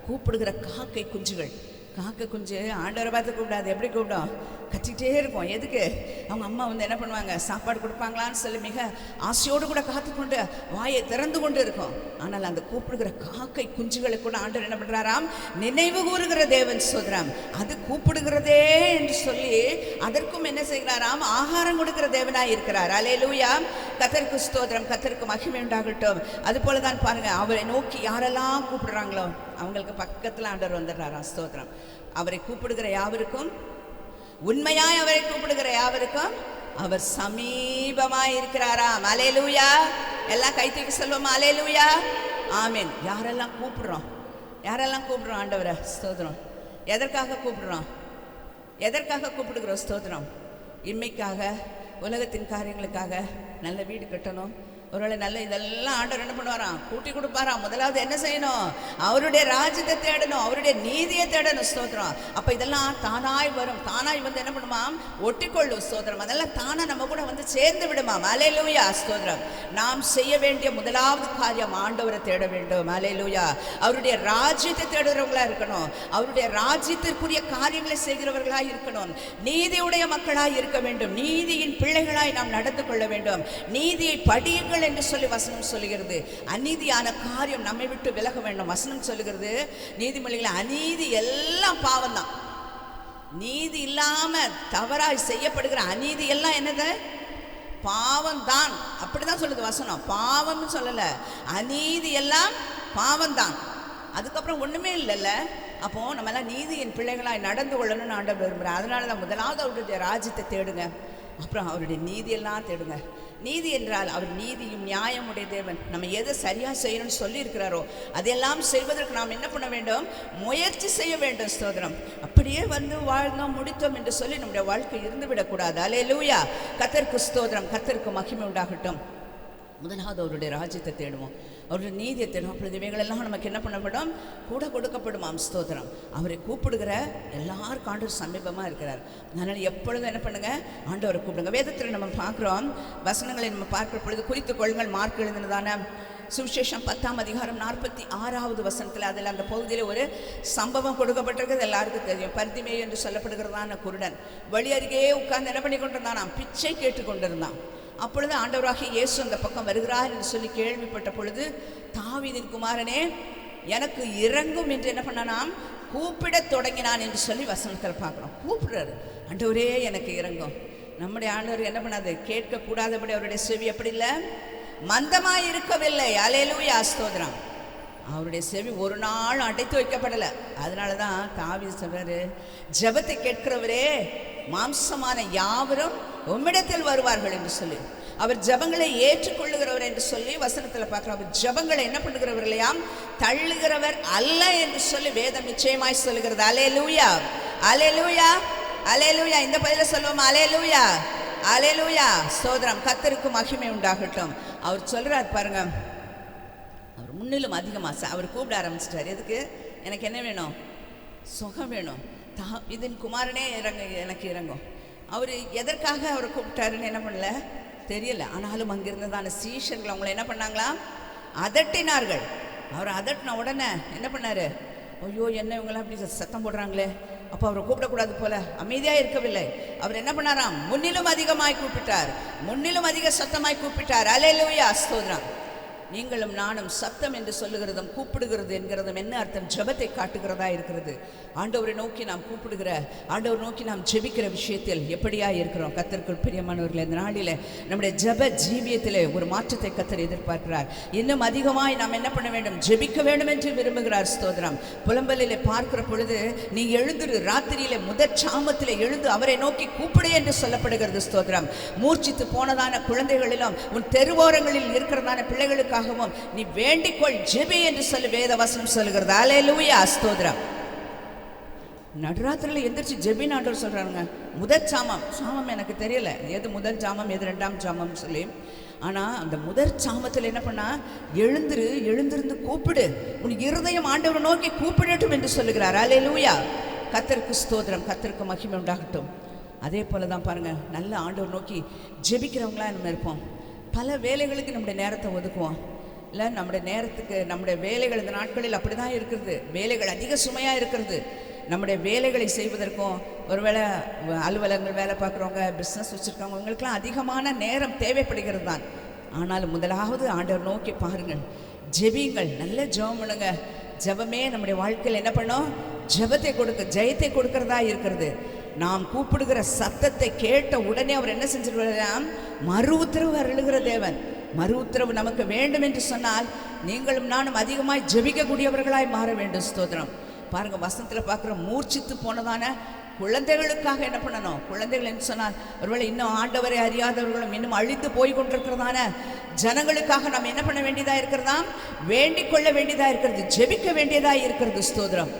கூப்பிடுகிற காக்கை குஞ்சுகள், காக்கை குஞ்சு ஆண்டவரை பார்த்து கூப்பிடாது. எப்படி கூப்பிடும்? கத்திக்கிட்டே இருக்கும். எதுக்கு? அவங்க அம்மா வந்து என்ன பண்ணுவாங்க? சாப்பாடு கொடுப்பாங்களான்னு சொல்லி மிக ஆசையோடு கூட காத்துக்கொண்டு வாயை திறந்து கொண்டு இருக்கும். ஆனால் அந்த கூப்பிடுகிற காக்கை குஞ்சுகளை கூட ஆண்டவர் என்ன பண்ணுறாராம்? நினைவு கூறுகிற தேவன். ஸ்தோத்திரம். அது கூப்பிடுகிறதே என்று சொல்லி அதற்கும் என்ன செய்கிறாராம்? ஆகாரம் கொடுக்கிற தேவனாய் இருக்கிறார். அல்லேலூயா, கர்த்தருக்கு ஸ்தோத்திரம், கர்த்தருக்கு மகிமை உண்டாகட்டும். அது போல தான் பாருங்க, அவரை நோக்கி யாரெல்லாம் கூப்பிடுறாங்களோ அவங்களுக்கு பக்கத்தில் ஆண்டவர் வந்துடுறாராம். ஸ்தோத்திரம். அவரை கூப்பிடுகிற யாவருக்கும், உண்மையாய் அவரை கூப்பிடுகிற யாவருக்கும் அவர் சமீபமாய் இருக்கிறாராம். அல்லேலூயா. எல்லாம் கை தூக்கி சொல்லுவோமா? அல்லேலூயா, ஆமென். யாரெல்லாம் கூப்பிடுறோம்? யாரெல்லாம் கூப்பிடுறோம் ஆண்டவரை? ஸ்தோத்திரம். எதற்காக கூப்பிடுறோம்? எதற்காக கூப்பிடுகிறோம்? ஸ்தோத்திரம். இன்மைக்காக, உலகத்தின் காரியங்களுக்காக. நல்ல வீடு கட்டணும், ஒருவேளை நல்ல இதெல்லாம் ஆண்டவர் என்ன பண்ணுவாராம்? கூட்டி கொடுப்பாராம். முதலாவது என்ன செய்யணும்? அவருடைய ராஜ்யத்தை தேடணும், அவருடைய நீதியை தேடணும். ஸ்தோத்திரம். அப்போ இதெல்லாம் தானாய் வரும். தானாய் வந்து என்ன பண்ணுமாம்? ஒட்டிக்கொள்ளும். ஸ்தோத்திரம். அதெல்லாம் தானாக நம்ம கூட வந்து சேர்ந்து விடுமாம். அல்லேலூயா, ஸ்தோத்திரம். நாம் செய்ய வேண்டிய முதலாவது காரியம் ஆண்டவரை தேட வேண்டும். அல்லேலூயா. அவருடைய ராஜ்யத்தை தேடுறவங்களா இருக்கணும், அவருடைய ராஜ்யத்திற்குரிய காரியங்களை செய்கிறவர்களாய் இருக்கணும், நீதியுடைய மக்களாய் இருக்க வேண்டும், நீதியின் பிள்ளைகளாய் நாம் நடந்து கொள்ள வேண்டும், நீதியை படியுங்கள் என்று சொல்லி வசனம் சொல்லுகிறது. அநீதியான காரியம் நம்மை விட்டு விலக வேண்டும். வசனம் சொல்லுகிறது நீதிமொழிகளை, அநீதி எல்லாம் பாவம் தான். நீதி இல்லாம தவறாய் செய்யப்படுகிற அநீதி எல்லாம் என்னது? பாவம் தான். அப்படிதான் சொல்லுது வசனம். பாவம்னு சொல்லல, அநீதி எல்லாம் பாவம் தான். அதுக்கப்புறம் ஒண்ணுமே இல்லைல்ல. அப்போ நம்ம எல்லாம் நீதியின் பிள்ளைகளாய் நடந்து கொள்ளணும்னு ஆண்டவர் விரும்புகிறார். அதனால தான் முதலாவது அவருடைய ராஜ்யத்தை தேடுங்க, அப்புறம் அவருடைய நீதியெல்லாம் தேடுங்க. நீதி என்றால் அவர் நீதியும் நியாயமுடைய தேவன். நம்ம எதை சரியாக செய்யணும்னு சொல்லியிருக்கிறாரோ அதெல்லாம் செய்வதற்கு நாம் என்ன பண்ண வேண்டும்? முயற்சி செய்ய வேண்டும். ஸ்தோத்திரம். அப்படியே வந்து வாழ்ந்தோம் முடித்தோம் என்று சொல்லி நம்முடைய வாழ்க்கை இருந்துவிடக்கூடாது. அல்லேலூயா, கர்த்தருக்கு ஸ்தோத்திரம், கர்த்தருக்கு மகிமை உண்டாகட்டும். முதலாவது அவருடைய ராஜ்யத்தை தேடுவோம், அவருடைய நீதியை தேடுவோம். அப்பொழுது இவைகளெல்லாம் நமக்கு என்ன பண்ணப்படும்? கூட கொடுக்கப்படுமாம். ஸ்தோத்திரம். அவரை கூப்பிடுகிற எல்லாருக்கும் ஆண்டவர் சமீபமாக இருக்கிறார். அதனால் எப்பொழுதும் என்ன பண்ணுங்க? ஆண்டவரை கூப்பிடுங்க. வேதத்தில் நம்ம பார்க்குறோம், வசனங்களை நம்ம பார்க்குற பொழுது குறித்து கொள்ளுங்கள். மார்க் எழுதினதான சுவிசேஷம் 10ஆம் அதிகாரம் 46வது வசனத்தில் அதில் அந்த பகுதியில் ஒரு சம்பவம் கொடுக்கப்பட்டிருக்கிறது. எல்லாருக்கும் தெரியும். பர்திமே என்று சொல்லப்படுகிறதான குருடன் வழி அருகே உட்கார்ந்து என்ன பண்ணி கொண்டிருந்தான்? பிச்சை கேட்டு கொண்டிருந்தான். அப்பொழுது ஆண்டவராகிய இயேசு அந்த பக்கம் வருகிறார் என்று சொல்லி கேள்விப்பட்ட பொழுது, தாவீதின் குமாரனே எனக்கு இறங்கும் என்று என்ன பண்ணானாம்? கூப்பிடத் தொடங்கினான் என்று சொல்லி வசனத்தில் பார்க்குறோம். கூப்பிடுறாரு, ஆண்டவரே எனக்கு இறங்கும். நம்முடைய ஆண்டவர் என்ன பண்ணாது? கேட்கக்கூடாதபடி அவருடைய செவி எப்படி இல்லை? மந்தமாய் இருக்கவில்லை. அல்லேலூயா, ஸ்தோத்திரம். அவருடைய செவி ஒரு நாள் அடைத்து வைக்கப்படலை. அதனால தான் தாவீது சொல்றாரு, ஜெபத்தை கேட்கிறவரே மாம்சமான யாவரும் உம்மிடத்தில் வருவார்கள் என்று சொல்லி. அவர் ஜெபங்களை ஏற்றுக்கொள்ளுகிறவர் என்று சொல்லி வசனத்தில் பார்க்கிறோம். அவர் ஜெபங்களை என்ன பண்ணுகிறவர் இல்லையாம்? தள்ளுகிறவர் அல்ல என்று சொல்லி வேதம் நிச்சயமாய் சொல்லுகிறது. அல்லேலூயா, அல்லேலூயா, அல்லேலூயா. இந்த பதில சொல்லுவோம். அல்லேலூயா, அல்லேலூயா, ஸ்தோத்திரம். கர்த்தருக்கு மகிமை உண்டாகட்டும். அவர் சொல்றார் பாருங்க, அவர் முன்னிலும் அதிகமாக அவர் கூப்பிட ஆரம்பிச்சிட்டார். எதுக்கு? எனக்கு என்ன வேணும்? சுகம் வேணும். தாவீதின் குமாரனே இறங்க, எனக்கு இறங்கும். அவர் எதற்காக அவரை கூப்பிட்டாருன்னு என்ன பண்ணல தெரியல. ஆனாலும் அங்கிருந்ததான சீஷர்கள் அவங்கள என்ன பண்ணாங்களா? அதட்டினார்கள். அவர் அதட்டின உடனே என்ன பண்ணாரு? ஐயோ, என்ன இவங்களாம் அப்படி சத்தம் போடுறாங்களே, அப்போ அவரை கூப்பிடக்கூடாது போல அமைதியாக இருக்கவில்லை. அவர் என்ன பண்ணாராம்? முன்னிலும் அதிகமாய் கூப்பிட்டார், முன்னிலும் அதிக சத்தமாய் கூப்பிட்டார். அல்லேலூயா, ஸ்தோத்திரம். நீங்களும் நானும் சத்தம் என்று சொல்லுகிறதும் கூப்பிடுகிறது என்கிறதும் என்ன அர்த்தம்? ஜெபத்தை காட்டுகிறதா இருக்கிறது. ஆண்டவரை நோக்கி நாம் கூப்பிடுகிற, ஆண்டவர் நோக்கி நாம் ஜெபிக்கிற விஷயத்தில் எப்படியா இருக்கிறோம்? கர்த்தருக்குள் பிரியமானவர்களே, இந்த நாளில் நம்முடைய ஜெப ஜீவியத்தில் ஒரு மாற்றத்தை கர்த்தர் எதிர்பார்க்கிறார். இன்னும் அதிகமாய் நாம் என்ன பண்ண வேண்டும்? ஜெபிக்க வேண்டும் என்று விரும்புகிறார். ஸ்தோத்திரம். புலம்பலிலே பார்க்கிற பொழுது நீ எழுந்துரு, ராத்திரியிலே முதற் சாமத்திலே எழுந்து அவரை நோக்கி கூப்பிடு என்று சொல்லப்படுகிறது. ஸ்தோத்திரம். மூர்ச்சித்து போனதான குழந்தைகளிலும் உன் தெருவோரங்களில் இருக்கிறதான பிள்ளைகளுக்காக நீ வேண்டிக்கொள், ஜெபி என்று சொல்லி வேத வசனம் சொல்லுகிறது. அல்லேலூயா, ஸ்தோத்திரம். நடுராத்திரியில் எந்திரிச்சு ஜெபின்னு ஆண்டவர் சொல்றாங்க. முதல் சாமம் எனக்கு தெரியல எது முதல் சாமம் எது ரெண்டாம் சாமம் சொல்லி. ஆனால் அந்த முதற் சாமத்தில் என்ன பண்ணா? எழுந்திருந்து கூப்பிடு, உன் இருதயம் ஆண்டவரை நோக்கி கூப்பிடட்டும் என்று சொல்லுகிறார். அல்லேலூயா. கர்த்தருக்கு ஸ்தோத்திரம், கர்த்தருக்கு மகிமை உண்டாகட்டும். அதே போல தான் பாருங்கள், நல்ல ஆண்டவர் நோக்கி ஜெபிக்கிறவங்களாம் நம்ம இருப்போம். பல வேலைகளுக்கு நம்முடைய நேரத்தை ஒதுக்குவோம் இல்லை? நம்முடைய நேரத்துக்கு நம்முடைய வேலைகள் இந்த நாட்களில் அப்படி தான் இருக்கிறது. வேலைகள் அதிக சுமையாக இருக்கிறது. நம்முடைய வேலைகளை செய்வதற்கும், ஒருவேளை அலுவலகங்கள் வேலை பார்க்குறவங்க, பிஸ்னஸ் வச்சுருக்கவங்க, இவங்களுக்கெல்லாம் அதிகமான நேரம் தேவைப்படுகிறது தான். ஆனாலும் முதலாவது ஆண்டவர் நோக்கி பாருங்கள், ஜெபியுங்கள், நல்ல ஜெபம் பண்ணுங்க. ஜெபமே நம்முடைய வாழ்க்கையில் என்ன பண்ணோம்? ஜெபத்தை கொடுக்க, ஜெயத்தை கொடுக்கறதா இருக்கிறது. நாம் கூப்பிடுகிற சத்தத்தை கேட்ட உடனே அவர் என்ன செஞ்சிருவாராம்? மறு உத்தரவு அருளுகிற தேவன். மறு உத்தரவு நமக்கு வேண்டும் என்று சொன்னால் நீங்களும் நானும் அதிகமாய் ஜெபிக்கக்கூடியவர்களாய் மாற வேண்டும். ஸ்தோத்திரம். பாருங்க, வசனத்தில் பார்க்குற மூர்ச்சித்து போனதான குழந்தைகளுக்காக என்ன பண்ணணும்? குழந்தைகள் என்று சொன்னால் ஒருவேளை இன்னும் ஆண்டவரை அறியாதவர்களும் இன்னும் அழிந்து போய் கொண்டிருக்கிறதான ஜனங்களுக்காக நாம் என்ன பண்ண வேண்டியதாக இருக்கிறதாம்? வேண்டிக் கொள்ள வேண்டியதாக இருக்கிறது, ஜெபிக்க வேண்டியதாக இருக்கிறது. ஸ்தோத்திரம்.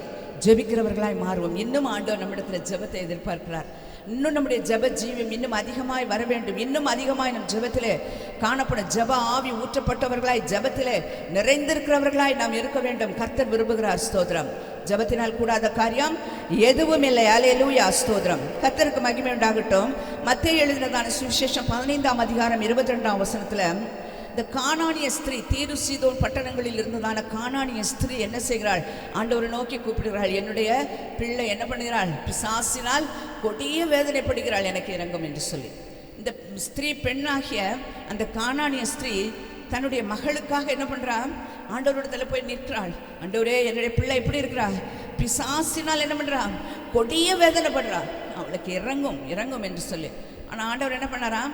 ஜெபிக்கிறவர்களாய் மாறுவோம். இன்னும் ஆண்டவர் நம்மிடத்தில் ஜெபத்தை எதிர்பார்க்கிறார். இன்னும் நம்முடைய ஜெப ஜீவியம் இன்னும் அதிகமாய் வர வேண்டும். இன்னும் அதிகமாய் நம் ஜெபத்திலே காணப்படும் ஜெப ஆவி ஊற்றப்பட்டவர்களாய், ஜெபத்திலே நிறைந்திருக்கிறவர்களாய் நாம் இருக்க வேண்டும். கர்த்தர் விரும்புகிறார். ஸ்தோத்திரம். ஜெபத்தினால் கூடாத காரியம் எதுவும் இல்லை. அல்லேலூயா, ஸ்தோத்திரம். கர்த்தருக்கு மகிமை உண்டாகட்டும். மத்தேயு எழுதினதான சுவிசேஷம் 15ஆம் அதிகாரம் 22ஆம் வசனத்தில் இந்த கானானிய ஸ்திரீ, தீரு சீதோன் பட்டணங்களில் இருந்ததான கானானிய ஸ்திரீ என்ன செய்கிறாள்? ஆண்டவரை நோக்கி கூப்பிடுகிறாள். என்னுடைய பிள்ளை என்ன பண்ணுகிறாள்? பிசாசினால் கொடிய வேதனைப்படுகிறாள், எனக்கு இறங்கும் என்று சொல்லி. இந்த ஸ்திரீ, பெண்ணாகிய அந்த கானானிய ஸ்திரீ தன்னுடைய மகளுக்காக என்ன பண்ணுறா? ஆண்டவரிடத்துல போய் நிற்கிறாள். ஆண்டவரே, என்னுடைய பிள்ளை எப்படி இருக்கிறா? பிசாசினால் என்ன பண்ணுறா? கொடிய வேதனைப்படுறா, அவளுக்கு இறங்கும் இறங்கும் என்று சொல்லி. ஆனால் ஆண்டவர் என்ன பண்ணாரா?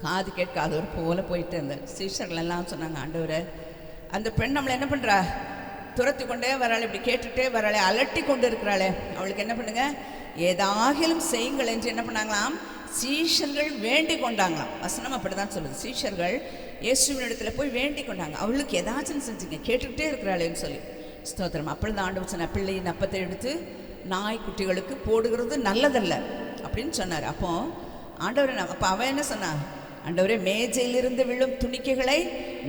காது கேட்காதவர் போல போயிட்டு அந்த சீஷர்கள் எல்லாம் சொன்னாங்க, ஆண்டவரை, அந்த பெண் நம்மளை என்ன பண்ணுறா? துரத்தி கொண்டே வராளே, இப்படி கேட்டுகிட்டே வராளே, அலட்டி கொண்டு இருக்கிறாளே, அவளுக்கு என்ன பண்ணுங்க? ஏதாகிலும் செய்யுங்கள் என்று என்ன பண்ணாங்களாம்? சீஷர்கள் வேண்டிக் கொண்டாங்களாம். வசனம் அப்படி தான் சொல்லுது. சீஷர்கள் இயேசுவின் இடத்துல போய் வேண்டிக் கொண்டாங்க, அவளுக்கு ஏதாச்சும் செஞ்சுங்க, கேட்டுக்கிட்டே இருக்கிறாளேன்னு சொல்லி. ஸ்தோத்திரம். அப்படி தான் ஆண்டவர் சொன்னார், பிள்ளையின் அப்பத்தை எடுத்து நாய்க்குட்டிகளுக்கு போடுகிறது நல்லதல்ல அப்படின்னு சொன்னார். அப்போ ஆண்டவரை அப்போ அவன் என்ன சொன்னான்? ஆண்டவரே, மேஜையிலிருந்து விழும் துணிக்கைகளை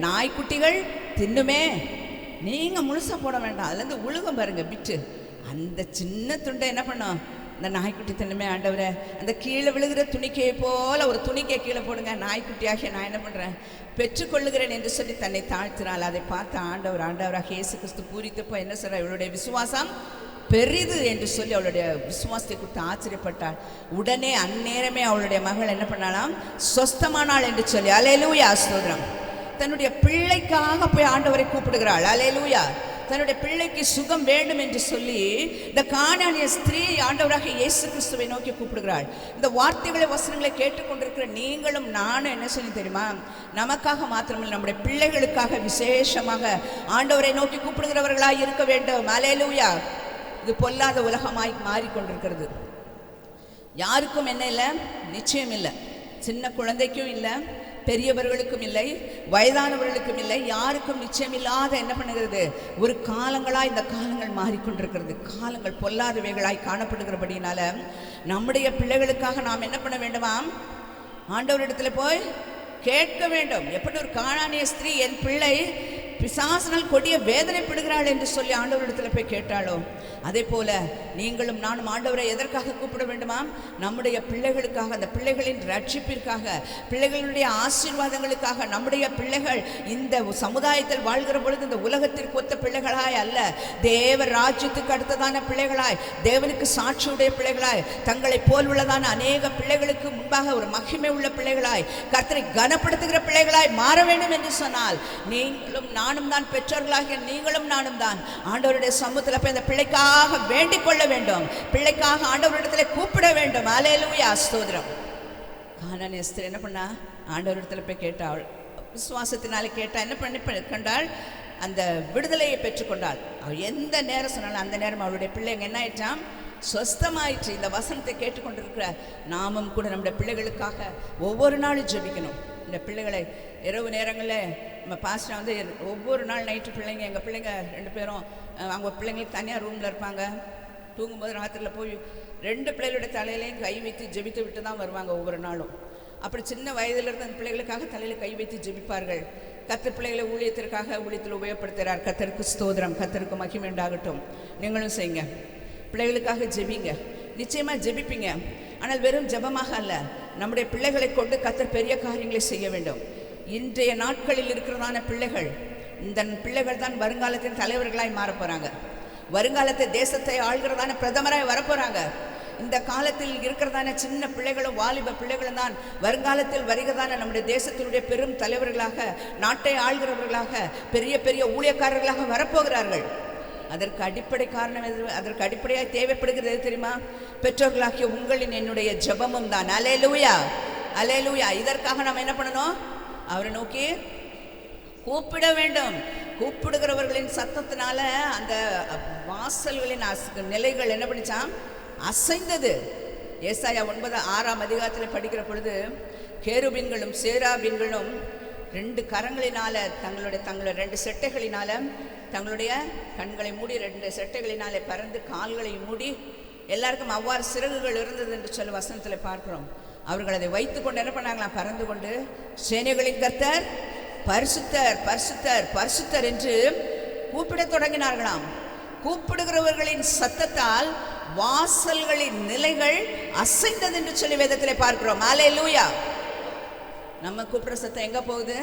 நாய்க்குட்டிகள் தின்னுமே, நீங்கள் முழுசாக போட வேண்டாம், அதுலேருந்து உழுகம் பாருங்க பிட்டு, அந்த சின்ன துண்டை என்ன பண்ணோம்? இந்த நாய்க்குட்டி தின்னுமே. ஆண்டவரை, அந்த கீழே விழுகிற துணிக்கையை போல் ஒரு துணிக்கை கீழே போடுங்க, நாய்க்குட்டியாகிய நான் என்ன பண்ணுறேன்? பெற்றுக்கொள்ளுகிறேன் என்று சொல்லி தன்னை தாழ்த்தினாள். அதை பார்த்து ஆண்டவராக இயேசு கிறிஸ்து பூரித்தப்போ என்ன சொல்கிறார்? இவளுடைய விசுவாசம் பெரிது என்று சொல்லி அவளுடைய விசுவாசத்தை கொடுத்து ஆச்சரியப்பட்டாள். உடனே அந்நேரமே அவளுடைய மகள் என்ன பண்ணாலாம்? சொஸ்தமானாள் என்று சொல்லி. அல்லேலூயா, ஸ்தோத்திரம். தன்னுடைய பிள்ளைக்காக போய் ஆண்டவரை கூப்பிடுகிறாள். அல்லேலூயா. தன்னுடைய பிள்ளைக்கு சுகம் வேண்டும் என்று சொல்லி இந்த கானானிய ஸ்திரீ ஆண்டவராக இயேசு கிறிஸ்துவை நோக்கி கூப்பிடுகிறாள். இந்த வார்த்தைகளை, வசனங்களை கேட்டுக்கொண்டிருக்கிற நீங்களும் நானும் என்ன செய்யணும் தெரியுமா? நமக்காக மாத்திரமில்லை, நம்முடைய பிள்ளைகளுக்காக விசேஷமாக ஆண்டவரை நோக்கி கூப்பிடுகிறவர்களாய் இருக்க வேண்டும். அல்லேலூயா. இது பொல்லாத உலகமாய் மாறிக்கொண்டிருக்கிறது. யாருக்கும் என்ன இல்லை? நிச்சயம் இல்லை. சின்ன குழந்தைக்கும் இல்லை, பெரியவர்களுக்கும் இல்லை, வயதானவர்களுக்கும் இல்லை, யாருக்கும் நிச்சயம் இல்லாத என்ன பண்ணுகிறது? ஒரு காலங்களாய் இந்த காலங்கள் மாறிக்கொண்டிருக்கிறது. காலங்கள் பொல்லாதவைகளாய் காணப்படுகிறபடினால நம்முடைய பிள்ளைகளுக்காக நாம் என்ன பண்ண வேண்டுமாம்? ஆண்டவரிடத்துல போய் கேட்க வேண்டும். எப்படி ஒரு கானானிய ஸ்திரீ என் பிள்ளை பிசாசினால் கொடிய வேதனைப்படுகிறாள் என்று சொல்லி ஆண்டவரிடத்தில் போய் கேட்டாளோ, அதே போல நீங்களும் நானும் ஆண்டவரை எதற்காக கூப்பிட வேண்டுமாம்? நம்முடைய பிள்ளைகளுக்காக, அந்த பிள்ளைகளின் ரட்சிப்பிற்காக, பிள்ளைகளுடைய ஆசீர்வாதங்களுக்காக. நம்முடைய பிள்ளைகள் இந்த சமுதாயத்தில் வாழ்கிற பொழுது இந்த உலகத்திற்கு ஒத்த பிள்ளைகளாய் அல்ல, தேவ ராஜ்யத்துக்கு அடுத்ததான பிள்ளைகளாய், தேவனுக்கு சாட்சியுடைய பிள்ளைகளாய், தங்களை போல் உள்ளதான அநேக பிள்ளைகளுக்கு முன்பாக ஒரு மகிமை உள்ள பிள்ளைகளாய், கர்த்தரை கனப்படுத்துகிற பிள்ளைகளாய் மாற வேண்டும் என்று சொன்னால் நீங்களும் நானும் தான், பெற்றோர்களாகிய நீங்களும் நானும் தான் ஆண்டவருடைய சமூகத்தில் போய் அந்த பிள்ளைக்காக வேண்டிக் கொள்ள வேண்டும், பிள்ளைக்காக ஆண்டவரிடத்துல கூப்பிட வேண்டும். அல்லேலூயா, ஸ்தோத்திரம். கானானிய ஸ்திரீ என்ன பண்ணா? ஆண்டவரிடத்துல போய் கேட்டாள். விசுவாசத்தினாலே கேட்டா என்ன பண்ணி கண்டாள்? அந்த விடுதலையை பெற்றுக்கொண்டாள். அவள் எந்த நேரம் சொன்னாலும் அந்த நேரம் அவளுடைய பிள்ளைங்க என்ன ஆயிட்டான்? சொஸ்தமாயிற்று. இந்த வசனத்தை கேட்டுக்கொண்டிருக்கிற நாமும் கூட நம்முடைய பிள்ளைகளுக்காக ஒவ்வொரு நாளும் ஜெபிக்கணும். இந்த பிள்ளைகளை இரவு நேரங்களில் நம்ம பாஸ்டர் வந்து ஒவ்வொரு நாள் நைட்டு பிள்ளைங்க, எங்கள் பிள்ளைங்க 2 பேரும் அவங்க பிள்ளைங்களுக்கு தனியாக ரூமில் இருப்பாங்க. தூங்கும்போது ராத்திரியில் போய் 2 பிள்ளைகளுடைய தலையிலையும் கை வைத்து ஜெபித்து விட்டு தான் வருவாங்க ஒவ்வொரு நாளும். அப்படி சின்ன வயதிலிருந்து அந்த பிள்ளைகளுக்காக தலையில் கை வைத்து ஜெபிப்பார்கள். கர்த்தர் பிள்ளைகளை ஊழியத்திற்காக ஊழியத்தில் உபயோகப்படுத்துகிறார். கர்த்தருக்கு ஸ்தோத்திரம், கர்த்தருக்கு மகிமை உண்டாகட்டும். நீங்களும் செய்யுங்க. பிள்ளைகளுக்காக ஜெபிங்க, நிச்சயமாக ஜெபிப்பீங்க. ஆனால் வெறும் ஜெபமாக அல்ல, நம்முடைய பிள்ளைகளை கொண்டு கர்த்தர் பெரிய காரியங்களை செய்ய வேண்டும். இன்றைய நாட்களில் இருக்கிறதான பிள்ளைகள், இந்த பிள்ளைகள் தான் வருங்காலத்தின் தலைவர்களாய் மாற போகிறாங்க. வருங்காலத்தை தேசத்தை ஆள்கிறதான பிரதமராய் வரப்போகிறாங்க. இந்த காலத்தில் இருக்கிறதான சின்ன பிள்ளைகளும் வாலிப பிள்ளைகளும் தான் வருங்காலத்தில் வருகிறதான நம்முடைய தேசத்தினுடைய பெரும் தலைவர்களாக, நாட்டை ஆள்கிறவர்களாக, பெரிய பெரிய ஊழியக்காரர்களாக வரப்போகிறார்கள். அதற்கு அடிப்படை காரணம் எது? அதற்கு அடிப்படையாக தேவைப்படுகிறது எது தெரியுமா? பெற்றோர்களாகிய உங்களின் என்னுடைய ஜெபமும் தான். அல்லேலூயா, அல்லேலூயா. இதற்காக நம்ம என்ன பண்ணணும்? அவரை நோக்கி கூப்பிட வேண்டும். கூப்பிடுகிறவர்களின் சத்தத்தினால அந்த வாசல்களின் நிலைகள் என்ன பண்ணிச்சான்? அசைந்தது. ஏசாயா 9:6 அதிகாரத்தில் படிக்கிற பொழுது, கேருபீன்களும் சேராபீன்களும் 2 கரங்களினால தங்களுடைய 2 செட்டைகளினால தங்களுடைய கண்களை மூடி 2 செட்டைகளினாலே பறந்து கால்களை மூடி, எல்லாருக்கும் அவ்வாறு சிறகுகள் இருந்தது என்று சொல்லி வசனத்தில் பார்க்கிறோம். அவர்கள் அதை வைத்து கொண்டு என்ன பண்ணாங்களாம்? பறந்து கொண்டு சேனைகளின் கர்த்தர் பரிசுத்தர் பரிசுத்தர் பரிசுத்தர் என்று கூப்பிட தொடங்கினார்களாம். கூப்பிடுகிறவர்களின் சத்தத்தால் வாசல்களின் நிலைகள் அசைந்தது என்று சொல்லி வேதத்திலே பார்க்கிறோம். அல்லேலூயா. நம்ம கூப்பிடுற சத்தம் எங்க போகுது?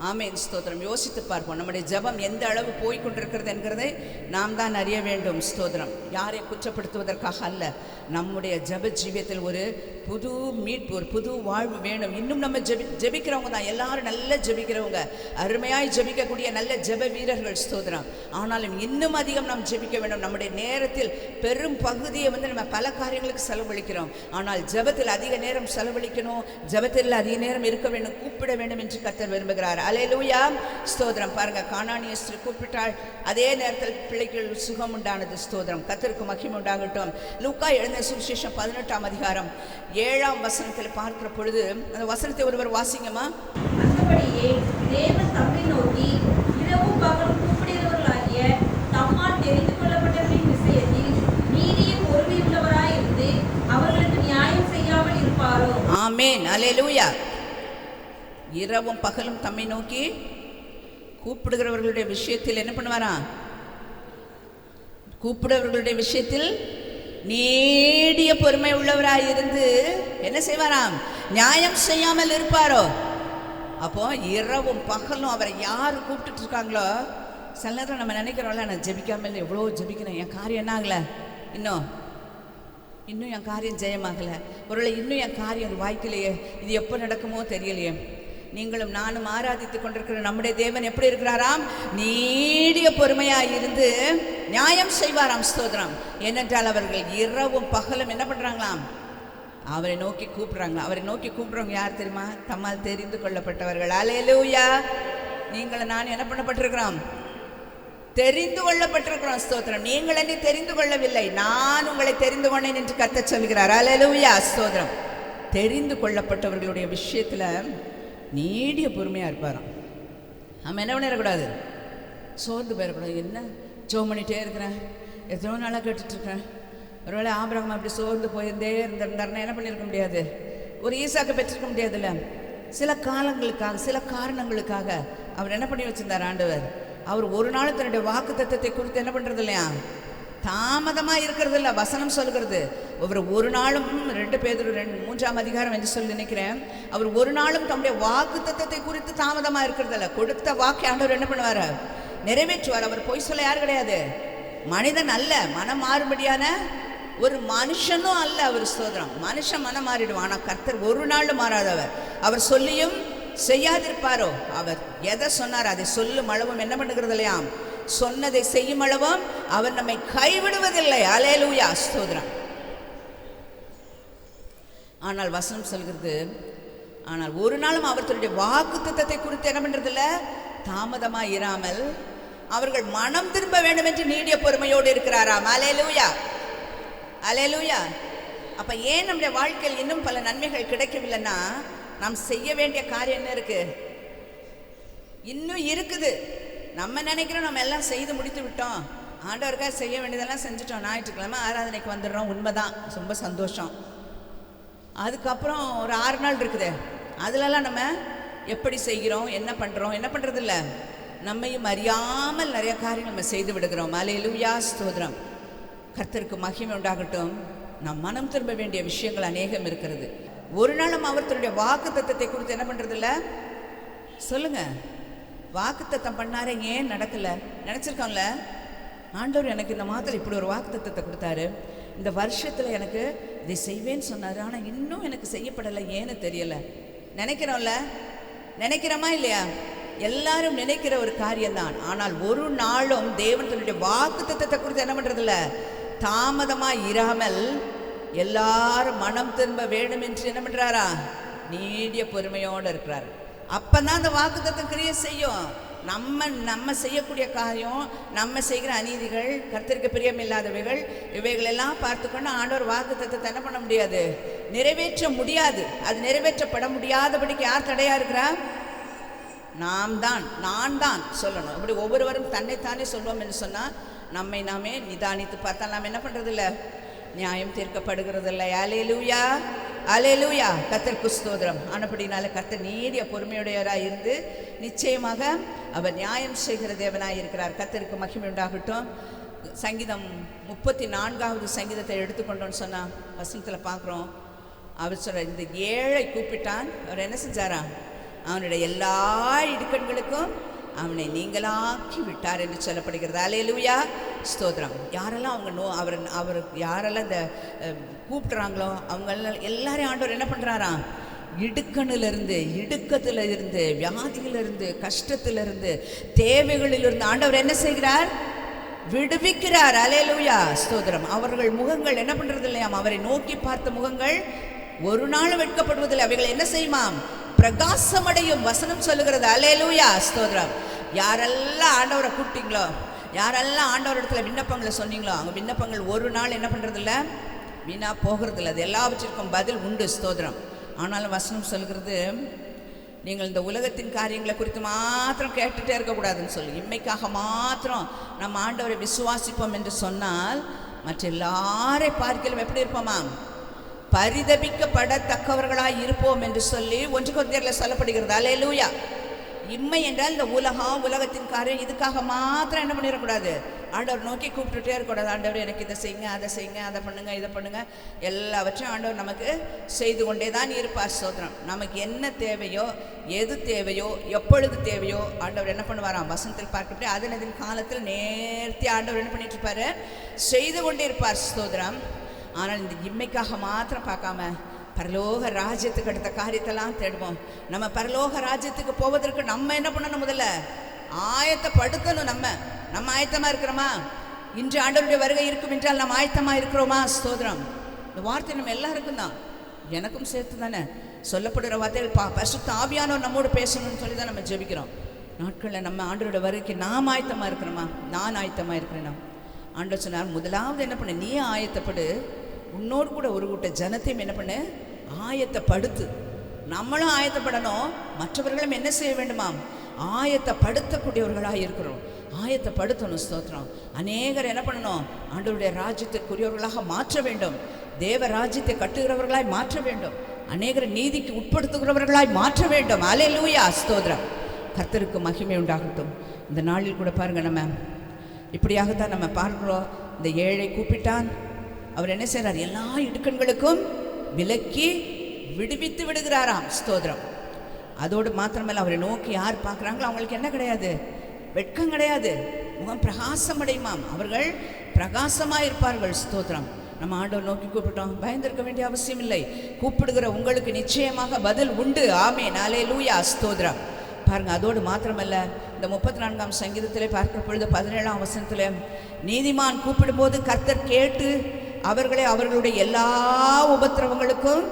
ஆமென், ஸ்தோத்திரம். யோசித்து பார்ப்போம், நம்முடைய ஜெபம் எந்த அளவு போய்கொண்டிருக்கிறது என்கிறதை நாம் தான் அறிய வேண்டும். ஸ்தோத்திரம். யாரையும் குற்றப்படுத்துவதற்காக அல்ல, நம்முடைய ஜெப ஜீவியத்தில் ஒரு புது மீட்பு, ஒரு புது வாழ்வு வேணும். இன்னும் நம்ம ஜெபிக்கிறவங்க தான், எல்லாரும் நல்ல ஜெபிக்கிறவங்க, அருமையாய் ஜெபிக்கக்கூடிய நல்ல ஜெப வீரர்கள். ஸ்தோத்திரம். ஆனாலும் இன்னும் அதிகம் நாம் ஜெபிக்க வேண்டும். நம்முடைய நேரத்தில் பெரும் பகுதியை நம்ம பல காரியங்களுக்கு செலவழிக்கிறோம். ஆனால் ஜெபத்தில் அதிக நேரம் செலவழிக்கணும், ஜெபத்தில் அதிக நேரம் இருக்க வேண்டும், கூப்பிட வேண்டும் என்று கர்த்தர் விரும்புகிறார். அல்லேலூயா, ஸ்தோத்திரம். பாருங்க, கானானிய ஸ்திரீ கூப்பிட்டாள், அதே நேரத்தில் பிள்ளைகள் சுகம் உண்டானது. ஸ்தோத்திரம். கர்த்தருக்கு மகிமை உண்டாகட்டும். லூக்கா எழுதின சுவிசேஷம் 18 அதிகாரம் 7 வசனத்தில் பார்க்கிற பொழுது, அந்த வசனத்தை ஒருவர் வாசிங்கம்மா. அந்தபடியே தேவன் தம்மை நோக்கி இரவும் பகலும் கூப்பிடுகிறவர்களாகிய தம்மால் தெரிந்து கொள்ளப்பட்டவர்களின் விஷயத்தில் நீடிய பொறுமையுள்ளவராய் இருந்து அவர்களுக்கு நியாயம் செய்யாமல் இருப்பாரோ? ஆமென், அல்லேலூயா. இரவும் பகலும் தம்மை நோக்கி கூப்பிடுகிறவர்களுடைய விஷயத்தில் என்ன பண்ணுவாரா? கூப்பிடுகிறவர்களுடைய விஷயத்தில் நீடிய பொறுமை உள்ளவராய் இருந்து என்ன செய்வாராம்? நியாயம் செய்யாமல் இருப்பாரோ? அப்போ இரவும் பகலும் அவரை யார் கூப்பிட்டு இருக்காங்களோ, சில நேரம் நம்ம நினைக்கிறோம்ல, நான் ஜெபிக்காமல் எவ்வளோ ஜெபிக்கிறேன், என் காரியம் என்ன ஆகலை, இன்னும் என் காரியம் ஜெயமாகலை, ஒருவேளை இன்னும் என் காரியம் வாய்க்கலையே, இது எப்போ நடக்குமோ தெரியலையே. நீங்களும் நானும் ஆராதித்து கொண்டிருக்கிற நம்முடைய தேவன் எப்படி இருக்கிறாராம்? நீடிய பொறுமையாக இருந்து நியாயம் செய்வாராம். ஸ்தோத்திரம். ஏனென்றால் அவர்கள் இரவும் பகலும் என்ன பண்ணுறாங்களாம்? அவரை நோக்கி கூப்பிட்றாங்களா. அவரை நோக்கி கூப்பிட்றவங்க யார் தெரியுமா? தம்மால் தெரிந்து கொள்ளப்பட்டவர்கள். அல்லேலூயா. நீங்களும் நான் என்ன பண்ணப்பட்டிருக்கிறோம்? தெரிந்து கொள்ளப்பட்டிருக்கிறோம். ஸ்தோத்திரம். நீங்கள் என்னை தெரிந்து கொள்ளவில்லை, நான் உங்களை தெரிந்து கொண்டேன் என்று கர்த்தர் சொல்கிறார். அல்லேலூயா, ஸ்தோத்திரம். தெரிந்து கொள்ளப்பட்டவர்களுடைய விஷயத்தில் நீடிய பொறுமையாக இருப்பாராம். நம்ம என்ன பண்ணிடக்கூடாது? சோர்ந்து போயிடக்கூடாது. என்ன ஜெபம் பண்ணிகிட்டே இருக்கிறேன், எத்தனோ நாளாக கேட்டுட்ருக்கேன், ஒருவேளை ஆபிரகாம் அப்படி சோர்ந்து போயிருந்தே இருந்திருந்தாருன்னா என்ன பண்ணியிருக்க முடியாது? ஒரு ஈசாக்கு பெற்றிருக்க முடியாதுல்ல. சில காலங்களுக்காக, சில காரணங்களுக்காக அவர் என்ன பண்ணி வச்சிருந்தார் ஆண்டவர்? அவர் ஒரு நாள் தன்னுடைய வாக்கு தத்தத்தை குறித்து என்ன பண்ணுறது இல்லையா? தாமதமாக இருக்கிறது இல்லை. வசனம் சொல்கிறது, அவர் ஒரு நாளும் 2 பேதுரு 3 அதிகாரம் என்று சொல்லி நினைக்கிறேன், அவர் ஒரு நாளும் தம்முடைய வாக்கு தத்தத்தை குறித்து தாமதமாக இருக்கிறது இல்லை. கொடுத்த வாக்கை ஆண்டவர் என்ன பண்ணுவார்? நிறைவேற்றுவார். அவர் பொய் சொல்ல யார் கிடையாது, மனிதன் அல்ல, மனம் மாறுபடியான ஒரு மனுஷனும் அல்ல அவர். ஸ்தோத்திரம். மனுஷன் மனம் மாறிடுவான், ஆனால் கர்த்தர் ஒரு நாள் மாறாதவர். அவர் சொல்லியும் செய்யாதிருப்பாரோ? அவர் எதை சொன்னார் அதை சொல்லும் அளவும் என்ன பண்ணுகிறது இல்லையாம்? சொன்னதை செய்யும் அளவும் அவர் நம்மை கைவிடுவதில்லை. அல்லேலூயா, ஸ்தோத்திரம். ஆனால் வசனம் சொல்கிறது, ஆனால் ஒரு நாளும் அவர் தன்னுடைய வாக்கு தத்தத்தை குறித்து என்ன பண்றதில்ல? தாமதமாக இராமல் அவர்கள் மனம் திரும்ப வேண்டும் என்று நீடிய பொறுமையோடு இருக்கிறாராம். அல்லேலூயா, அல்லேலூயா. அப்ப ஏன் நம்முடைய வாழ்க்கையில் இன்னும் பல நன்மைகள் கிடைக்கவில்லைன்னா, நாம் செய்ய வேண்டிய காரியம் என்ன இருக்கு? இன்னும் இருக்குது. நம்ம நினைக்கிறோம் நம்ம எல்லாம் செய்து முடித்து விட்டோம், ஆண்டவருக்காக செய்ய வேண்டியதெல்லாம் செஞ்சுட்டோம், ஞாயிற்றுக்கிழமை ஆராதனைக்கு வந்துடுறோம், உண்மைதான், ரொம்ப சந்தோஷம். அதுக்கப்புறம் ஒரு 6 நாள் இருக்குது, அதுலலாம் நம்ம எப்படி செய்கிறோம், என்ன பண்ணுறோம், என்ன பண்ணுறதில்ல, நம்மையும் அறியாமல் நிறைய காரியங்கள் நம்ம செய்து விடுகிறோம். அல்லேலூயா, ஸ்தோத்திரம். கர்த்தருக்கு மகிமை உண்டாகட்டும். நாம் மனம் திரும்ப வேண்டிய விஷயங்கள் அநேகம் இருக்கிறது. ஒரு நாளும் அவர் தன்னுடைய வாக்குத்தத்தத்தை குறித்து என்ன பண்றதில்ல? சொல்லுங்க, வாக்குத்தத்தம் பண்ணாரே, ஏன் நடக்கல? நினைச்சிருக்காங்கல்ல, ஆண்டவர் எனக்கு இந்த மாதத்தில் இப்படி ஒரு வாக்குத்தத்தத்தை கொடுத்தாரு, இந்த வருஷத்துல எனக்கு இதை செய்வேன்னு சொன்னாரு, ஆனா இன்னும் எனக்கு செய்யப்படலை, ஏன்னு தெரியல. நினைக்கிறோம்ல, நினைக்கிறோமா இல்லையா? எல்லாரும் நினைக்கிற ஒரு காரியம்தான். ஆனால் ஒரு நாளும் தேவன் தன்னுடைய வாக்குத்தத்தத்தை குறித்து என்ன பண்றதில்ல? தாமதமா இராமல் எல்லாரும் மனம் திரும்ப வேண்டும் என்று என்ன பண்றாரா? நீடிய பொறுமையோடு இருக்கிறார். அப்பதான் அந்த வாக்குத்தத்தம் கிரியை செய்யும். நம்ம செய்யக்கூடிய காரியம், நம்ம செய்கிற அநீதிகள், கர்த்தருக்கு பிரியமில்லாதவைகள், இவைகளெல்லாம் பார்த்துக்கொண்டு ஆண்டவர் வாக்குத்தத்தத்தை என்ன பண்ண முடியாது? நிறைவேற்ற முடியாது. அது நிறைவேற்றப்பட முடியாதபடிக்கு யார் தடையா இருக்கிறா? நான் தான் சொல்லணும். இப்படி ஒவ்வொருவரும் தன்னைத்தானே சொல்வோம் என்று சொன்னால் நம்மை நாமே நிதானித்து பார்த்தால் நாம் என்ன பண்றதில்ல? நியாயம் தீர்க்கப்படுகிறதில்லை. அல்லேலூயா, அல்லேலூயா, கர்த்தருக்கு ஸ்தோத்திரம். ஆனபடினால கர்த்தர் நீடிய பொறுமையுடையவராய் இருந்து நிச்சயமாக அவர் நியாயம் செய்கிற தேவனாய் இருக்கிறார். கர்த்தருக்கு மகிமை உண்டாகட்டும். சங்கீதம் 34வது சங்கீதத்தை எடுத்துக்கொண்டோன்னு சொன்னால் வசனத்தில் பார்க்குறோம். அவர் சொல்ற, இந்த ஏழை கூப்பிட்டான், அவர் என்ன செஞ்சாரா? அவனுடைய எல்லா இடுக்கண்களுக்கும் அவனை நீங்களாக்கி விட்டார் என்று சொல்லப்படுகிறது. அல்லேலூயா, ஸ்தோத்திரம். யாரெல்லாம் அவர் யாரெல்லாம் இந்த கூப்பிடுறாங்களோ அவங்க எல்லாரையும் ஆண்டவர் என்ன பண்ணுறாராம்? இடுக்கணிலிருந்து, இடுக்கத்திலிருந்து, வியாதியிலிருந்து, கஷ்டத்திலிருந்து, தேவைகளிலிருந்து ஆண்டவர் என்ன செய்கிறார்? விடுவிக்கிறார். அல்லேலூயா, ஸ்தோத்திரம். அவர்கள் முகங்கள் என்ன பண்றது இல்லையாம்? அவரை நோக்கி பார்த்த முகங்கள் ஒரு நாள் வெட்கப்படுவதில்லை. அவைகள் என்ன செய்யுமாம்? பிரகாசமடையும். வசனம் சொல்லுகிறது. அல்லேலூயா, ஸ்தோத்திரம். யாரெல்லாம் ஆண்டவரை கூப்பிட்டீங்களோ, யாரெல்லாம் ஆண்டவர் இடத்துல விண்ணப்பங்களை சொன்னீங்களோ, அவங்க விண்ணப்பங்கள் ஒரு நாள் என்ன பண்றதில்ல? வீணா போகிறதில்ல. அது எல்லாவற்றிற்கும் பதில் உண்டு. ஸ்தோத்திரம். ஆனாலும் வசனம் சொல்கிறது, நீங்கள் இந்த உலகத்தின் காரியங்களை குறித்து மாத்திரம் கேட்டுகிட்டே இருக்கக்கூடாதுன்னு சொல்லி, இம்மைக்காக மாத்திரம் நம்ம ஆண்டவரை விசுவாசிப்போம் என்று சொன்னால் மற்ற எல்லாரை பார்க்கலும் எப்படி இருப்போமா? பரிதபிக்கப்படத்தக்கவர்களாய் இருப்போம் என்று சொல்லி 1 கொரிந்தியர்ல சொல்லப்படுகிறது. அல்லேலூயா. இம்மை என்றால் இந்த உலகத்தின் காரியம், இதுக்காக மாத்திரம் என்ன பண்ணிடக்கூடாது? ஆண்டவர் நோக்கி கூப்பிட்டுட்டே இருக்கக்கூடாது. ஆண்டவர் எனக்கு இதை செய்யுங்க, அதை செய்யுங்க, அதை பண்ணுங்க, இதை பண்ணுங்க, எல்லாவற்றையும் ஆண்டவர் நமக்கு செய்து கொண்டே தான் இருப்பார். ஸ்தோத்திரம். நமக்கு என்ன தேவையோ, எது தேவையோ, எப்பொழுது தேவையோ ஆண்டவர் என்ன பண்ணுவாராம்? வசனத்தில் பார்க்கப்பட்டு அதன் காலத்தில் நேர்த்தி ஆண்டவர் என்ன பண்ணிட்டு இருப்பாரு? செய்து கொண்டே இருப்பார். ஸ்தோத்திரம். ஆனால் இந்த இம்மைக்காக மாத்திரம் பார்க்காம பரலோக ராஜ்யத்துக்கு அடுத்த காரியத்தெல்லாம் தேடுவோம். நம்ம பரலோக ராஜ்யத்துக்கு போவதற்கு நம்ம என்ன பண்ணணும்? முதல்ல ஆயத்தப்படுத்தணும். நம்ம ஆயத்தமாக இருக்கிறோமா? இன்று ஆண்டவருடைய வருகை இருக்கும் என்றால் நம்ம ஆயத்தமாக இருக்கிறோமா? ஸ்தோத்திரம். இந்த வார்த்தை நம்ம எல்லாருக்கும் தான், எனக்கும் சேர்த்து தானே சொல்லப்படுகிற வார்த்தைகள். பரிசுத்த ஆவியானவர் நம்மோடு பேசணும்னு சொல்லி தான் நம்ம ஜெபிக்கிறோம். நாட்களில் நம்ம ஆண்டவருடைய வருகைக்கு நாம் ஆயத்தமாக இருக்கிறோமா? நான் ஆயத்தமாக இருக்கிறேன்னா? ஆண்டவர் சொன்னார், முதலாவது என்ன பண்ணு? நீ ஆயத்தப்படு, உன்னோடு கூட ஒரு கூட்ட ஜனத்தையும் என்ன பண்ணு? ஆயத்தப்படுத்து. நம்மளும் ஆயத்தப்படணும், மற்றவர்களும் என்ன செய்ய வேண்டுமாம்? ஆயத்தப்படுத்தக்கூடியவர்களாக இருக்கிறோம். ஆயத்தப்படுத்தணும். ஸ்தோத்திரம். அநேகர் என்ன பண்ணணும்? ஆண்டவருடைய ராஜ்யத்திற்குரியவர்களாக மாற்ற வேண்டும். தேவ ராஜ்யத்தை கட்டுகிறவர்களாய் மாற்ற வேண்டும். அநேகர் நீதிக்கு உட்படுத்துகிறவர்களாய் மாற்ற வேண்டும். அல்லேலூயா, ஸ்தோத்திரம். கர்த்தருக்கு மகிமை உண்டாகட்டும். இந்த நாளில் கூட பாருங்க, நம்ம இப்படியாகத்தான் நம்ம பார்க்கிறோம். இந்த ஏழை கூப்பிட்டான், அவர் என்ன செய்கிறார்? எல்லா இடுக்கண்களுக்கும் விலக்கி விடுவித்து விடுகிறாராம். ஸ்தோத்திரம். அதோடு மாத்திரமல்ல, அவரை நோக்கி யார் பார்க்குறாங்களோ அவங்களுக்கு என்ன கிடையாது? வெட்கம் கிடையாது. முகம் பிரகாசம் அடையுமாம். அவர்கள் பிரகாசமாக இருப்பார்கள். ஸ்தோத்திரம். நம்ம ஆண்டவர் நோக்கி கூப்பிட்டோம், பயந்திருக்க வேண்டிய அவசியம் இல்லை. கூப்பிடுகிற உங்களுக்கு நிச்சயமாக பதில் உண்டு. ஆமென். அல்லேலூயா, ஸ்தோத்திரம். பாருங்க, அதோடு மாத்திரமல்ல, இந்த 34ஆம் சங்கீதத்திலே பார்க்கிற பொழுது 17ஆம் வசனத்தில், நீதிமான் கூப்பிடும்போது கர்த்தர் கேட்டு அவர்களை அவர்களுடைய எல்லா உபத்திரவங்களுக்கும்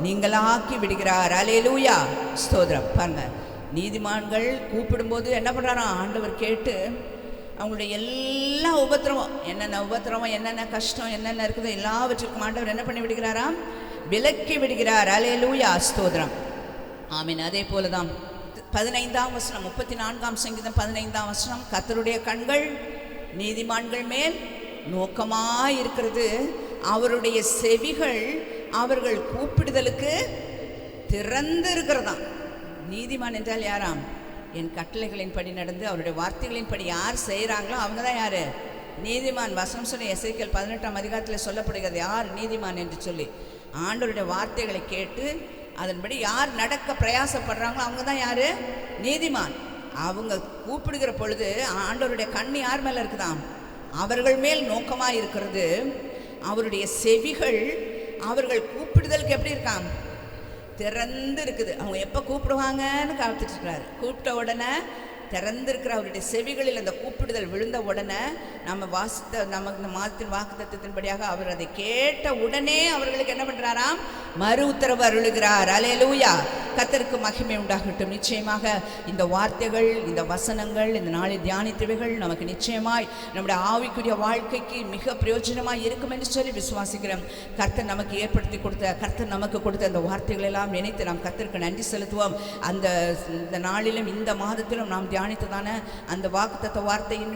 நீங்களாக்கி விடுகிறார். அல்லேலூயா, ஸ்தோத்திரம். பாருங்க, நீதிமான்கள் கூப்பிடும்போது என்ன பண்ணுறாராம்? ஆண்டவர் கேட்டு அவங்களுடைய எல்லா உபத்திரவம், என்னென்ன கஷ்டம் என்னென்ன இருக்குதோ எல்லாவற்றுக்கும் ஆண்டவர் என்ன பண்ணி விடுகிறாராம்? விலக்கி விடுகிறார். அல்லேலூயா, ஸ்தோத்திரம். ஆமீன். அதே போலதான் 15ஆம் வசனம், 34ஆம் சங்கீதம் 15ஆம் வசனம், கர்த்தருடைய கண்கள் நீதிமான்கள் மேல் நோக்கமாய் இருக்கிறது, அவருடைய செவிகள் அவர்கள் கூப்பிடுதலுக்கு திறந்து இருக்கிறதாம். நீதிமான் என்றால் யாராம்? என் கட்டளைகளின் படி நடந்து அவருடைய வார்த்தைகளின் படி யார் செய்கிறாங்களோ அவங்க தான் யாரு? நீதிமான் வசனம் சொன்ன எசேக்கியேல் 18ஆம் அதிகாரத்தில் சொல்லப்படுகிறது யார் நீதிமான் என்று சொல்லி. ஆண்டவருடைய வார்த்தைகளை கேட்டு அதன்படி யார் நடக்க பிரயாசப்படுறாங்களோ அவங்க தான் யார் நீதிமான். அவங்க கூப்பிடுகிற பொழுது ஆண்டவருடைய கண்ணு யார் மேலே இருக்குதாம்? அவர்கள் மேல் நோக்கமாக இருக்கிறது. அவருடைய செவிகள் அவர்கள் கூப்பிடுதலுக்கு எப்படி இருக்காம்? திறந்து இருக்குது. அவங்க எப்போ கூப்பிடுவாங்கன்னு காத்துட்டு இருக்கிறாரு. கூப்பிட்ட உடனே திறந்திருக்கிற அவருடைய செவிகளில் அந்த கூப்பிடுதல் விழுந்த உடனே நம்ம வாசித்த நமக்கு இந்த மாதத்தின் வாக்குத்தத்தத்தின்படியாக அவர் அதை கேட்ட உடனே அவர்களுக்கு என்ன பண்ணுறாராம்? மறு உத்தரவு அருளுகிறார். அல்லேலூயா. கர்த்தருக்கு மகிமை உண்டாகட்டும். நிச்சயமாக இந்த வார்த்தைகள், இந்த வசனங்கள், இந்த நாளில் தியானித்தவைகள் நமக்கு நிச்சயமாய் நம்முடைய ஆவிக்குரிய வாழ்க்கைக்கு மிக பிரயோஜனமாக இருக்கும் என்று சொல்லி விசுவாசிக்கிறோம். கர்த்தர் நமக்கு ஏற்படுத்தி கொடுத்த, கர்த்தர் நமக்கு கொடுத்த அந்த வார்த்தைகள் எல்லாம் நினைத்து நாம் கர்த்தருக்கு நன்றி செலுத்துவோம். இந்த நாளிலும் இந்த மாதத்திலும் நாம் தியானித்ததான அந்த வாக்குத்தத்த வார்த்தையின்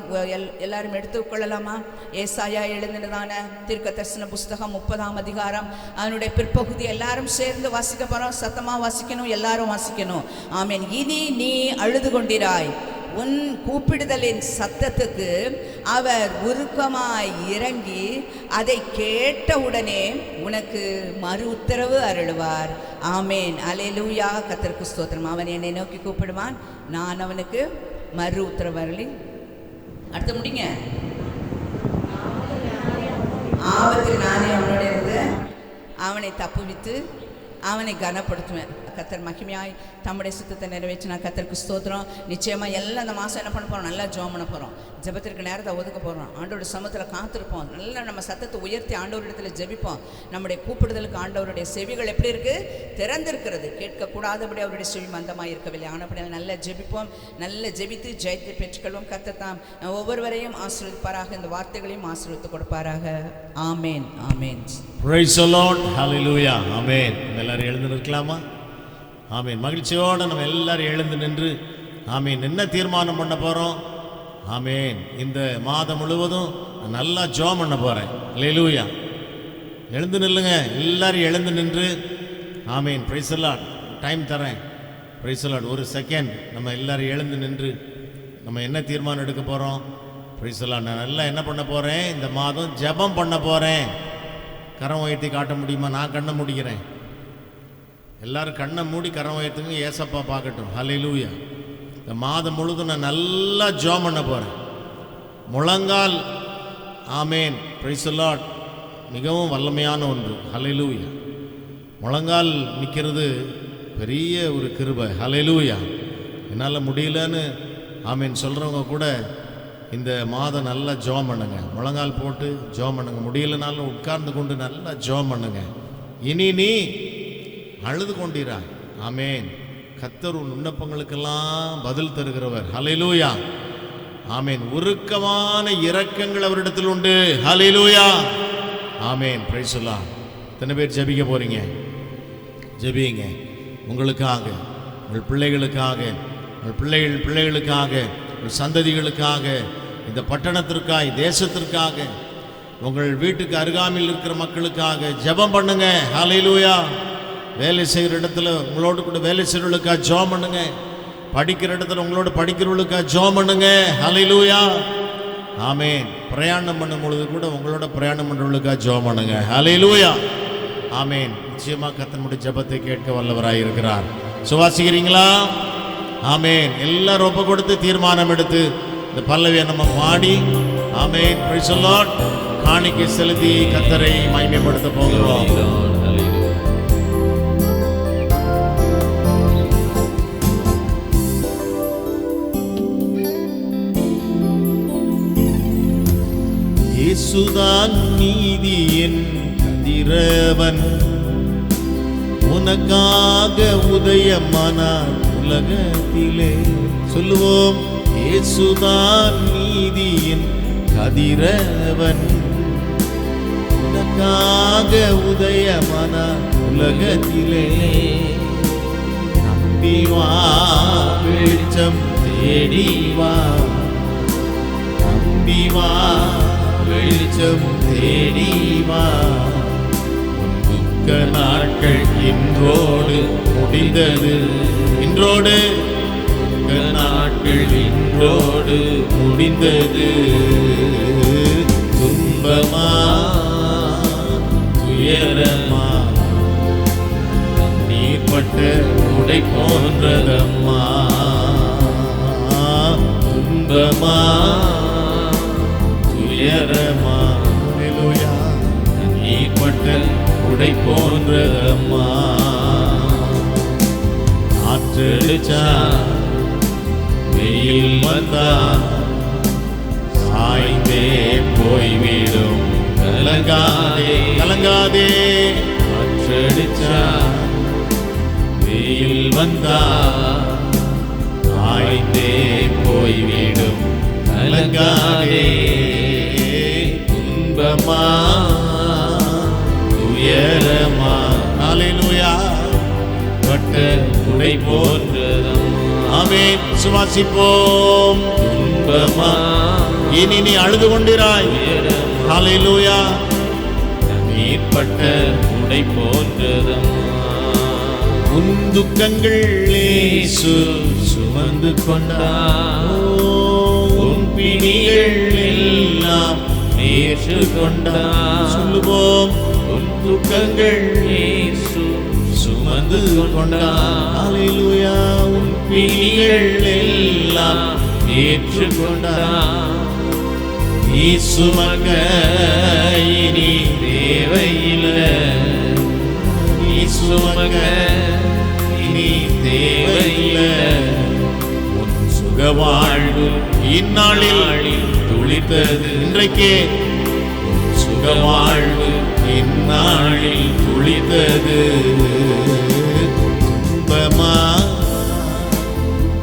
எல்லாரும் எடுத்துக்கொள்ளலாமா? ஏசாயா எழுதினதான தீர்க்க தரிசன புஸ்தகம் 30ஆம் அதிகாரம் அதனுடைய பிற்பகுதி எல்லாரும் சேர்ந்து வாசிக்க போகிறோம். சத்தமாக வாசிக்கணும், எல்லாரும் வாசிக்கணும். ஆமென். இனி நீ அழுது கொண்டிராய், உன் கூப்பிடுதலின் சத்தத்துக்கு அவர் உருக்கமாய் இறங்கி அதை கேட்டவுடனே உனக்கு மறு உத்தரவு அருளுவார். ஆமேன். அல்லேலூயா. கர்த்தருக்கு ஸ்தோத்திரம். அவன் என்னை நோக்கி கூப்பிடுவான், நான் அவனுக்கு மறு உத்தரவு அருளி. அடுத்து முடிங்க. ஆபத்தில் நானே அவனோட இருந்து அவனை தப்புவித்து அவனை கனப்படுத்துவேன். கர்த்தர் மகிமையாய் தம்முடைய சுத்தத்தை நிறைவேற்றினா கர்த்தருக்கு ஸ்தோத்திரம். நிச்சயமாக எல்லாம் இந்த மாதம் என்ன பண்ண போகிறோம்? நல்லா ஜெபம் பண்ண போகிறோம். ஜெபத்திற்கு நேரத்தை ஒதுக்க போகிறோம். ஆண்டோட சமூகத்தில் காத்திருப்போம். நல்லா நம்ம சத்தத்தை உயர்த்தி ஆண்டவரிடத்தில் ஜெபிப்போம். நம்முடைய கூப்பிடுதலுக்கு ஆண்டவருடைய செவிகள் எப்படி இருக்குது? திறந்திருக்கிறது. கேட்கக்கூடாதபடி அவருடைய செவி மந்தமாக இருக்கவில்லை. ஆனப்படியால் நல்லா ஜெபிப்போம். நல்ல ஜெபித்து ஜெயத்தை பெற்றுக்கொள்வோம். கர்த்தர் தாம் ஒவ்வொருவரையும் ஆசீர்வதிப்பாராக. இந்த வார்த்தைகளையும் ஆசீர்வதித்து கொடுப்பாராக. ஆமேன். ஆமேன். Praise the Lord. Hallelujah. ஆமென். எல்லாரும் எழுந்து நிற்கலாமா? ஆமென். மகிழ்ச்சியோடு நம்ம எல்லாரும் எழுந்து நின்று ஆமென் என்ன தீர்மானம் பண்ண போகிறோம்? ஆமென். இந்த மாதம் முழுவதும் நல்லா ஜெபம் பண்ண போகிறேன். ஹல்லேலூயா. எழுந்து நில்லுங்க. எல்லாரும் எழுந்து நின்று amen. Praise the lord. Time தரேன். Praise the lord. ஒரு செகண்ட் நம்ம எல்லாரும் எழுந்து நின்று நம்ம என்ன தீர்மானம் எடுக்க போகிறோம்? Praise the lord. நான் நல்லா என்ன பண்ண போகிறேன்? இந்த மாதம் ஜெபம் பண்ண போகிறேன். கரம் உயர்த்தி காட்ட முடியுமா? நான் கண்ணை மூடிக்கிறேன். எல்லாரும் கண்ணை மூடி கரம் உயர்த்துங்க. ஏசப்பா பார்க்கட்டும். ஹல்லேலூயா. இந்த மாதம் முழுதும் நான் நல்லா ஜெபம் பண்ண போகிறேன். முழங்கால் ஆமேன். Praise the Lord. மிகவும் வல்லமையான ஒன்று. ஹல்லேலூயா. முழங்கால் நிற்கிறது பெரிய ஒரு கிருபை. ஹல்லேலூயா. என்னால் முடியலன்னு ஆமேன் சொல்கிறவங்க கூட இந்த மாதம் நல்லா ஜெபம் பண்ணுங்க. முழங்கால் போட்டு ஜெபம் பண்ணுங்க. முடியலனாலும் உட்கார்ந்து கொண்டு நல்லா ஜெபம் பண்ணுங்க. இனி நீ அழுது கொண்டிராய். ஆமேன். கர்த்தர் உன் விண்ணப்பங்களுக்கெல்லாம் பதில் தருகிறவர். ஹல்லேலூயா. ஆமேன். உருக்கமான இரக்கங்கள் அவரிடத்தில் உண்டு. Hallelujah. Amen. Praise the lord. எத்தனை பேர் ஜெபிக்க போறீங்க? ஜெபிங்க. உங்களுக்காக, உங்கள் பிள்ளைகளுக்காக, உங்கள் பிள்ளைகளுக்காக, உங்கள் சந்ததிகளுக்காக, இந்த பட்டணத்திற்காக, தேசத்திற்காக, உங்கள் வீட்டுக்கு அருகாமையில் இருக்கிற மக்களுக்காக ஜெபம் பண்ணுங்க. ஹல்லேலூயா. வேலை செய்கிற இடத்துல உங்களோடு கூட வேலை செய்கிறவர்களுக்காக ஜெபம் பண்ணுங்க. படிக்கிற இடத்துல உங்களோட படிக்கிறவர்களுக்காக ஜெபம் பண்ணுங்க. ஹல்லேலூயா. ஆமென். பிரயாணம் பண்ணும் பொழுது கூட உங்களோட பிரயாணம் பண்ணுறவர்களுக்காக ஜெபம் பண்ணுங்க. ஹல்லேலூயா. ஆமென். நிச்சயமாக கர்த்தருடைய ஜெபத்தை கேட்க வல்லவராய் இருக்கிறார். சுவாசிக்கிறீங்களா? ஆமென். எல்லாரும் ஒப்பு கொடுத்து தீர்மானம் எடுத்து இந்த பல்லவியை நம்ம பாடி ஆமென். Praise the Lord. காணிக்கை செலுத்தி கர்த்தரை மகிமைப்படுத்த போகிறோம். இயேசுதான் நீதியின் கதிரவன், உனக்காக உதயமானார் உலகத்திலே. சொல்லுவோம். இயேசுதான் நீதியின் கதிரவன், உனக்காக உதயமானார் உலகத்திலே. நம்பி வா, வெளிச்சம் தேடி வா. நம்பி வா, வெளிச்சம் தேடி வா. துக்க நாட்கள் இன்றோடு முடிந்தது. இன்றோடு துக்க நாட்கள் இன்றோடு முடிந்தது. துன்பமா துயரமா நீர்பட்ட உடை போன்றதம்மா. துன்பமா துயரமா ஹல்லேலூயா நீர்பட்ட உடை போன்றதம்மா. ஆற்றடிச்சா வெயில் வந்தா சாய்ந்தே போய்விடும். கலங்காதே கலங்காதே. ஆற்றடிச்சா வெயில் வந்தா சாய்ந்தே போய்விடும். கலங்காதே. துன்பமா துயரமா ஹல்லேலூயா பட்ட உடை போன்றதம்மா. ஆமென். சுவாசிப்போம். துன்பமா இனி நீ அழுது கொண்டிராய். ஹல்லேலூயா நீர்பட்ட உடை போன்றதம்மா. உன் துக்கங்கள் இயேசு சுமந்து கொண்டார். உன் பிணிகள் எல்லாம் ஏற்றுக்கொண்டார். சொல்லுவோம். உன் துக்கங்கள் இயேசு சுமந்து கொண்டார். ஹல்லேலூயா உன் பிணிகள் எல்லாம் ஏற்றுக்கொண்டார். நீ சுமக்க இனி தேவையில்லை. நீ சுமக்க இனி தேவையில்லை. உன் சுகவாழ்வு இந்நாளில் துளித்தது. இன்றைக்கே சுகவாழ்வு இந்நாளில் துளித்தது. துன்பமா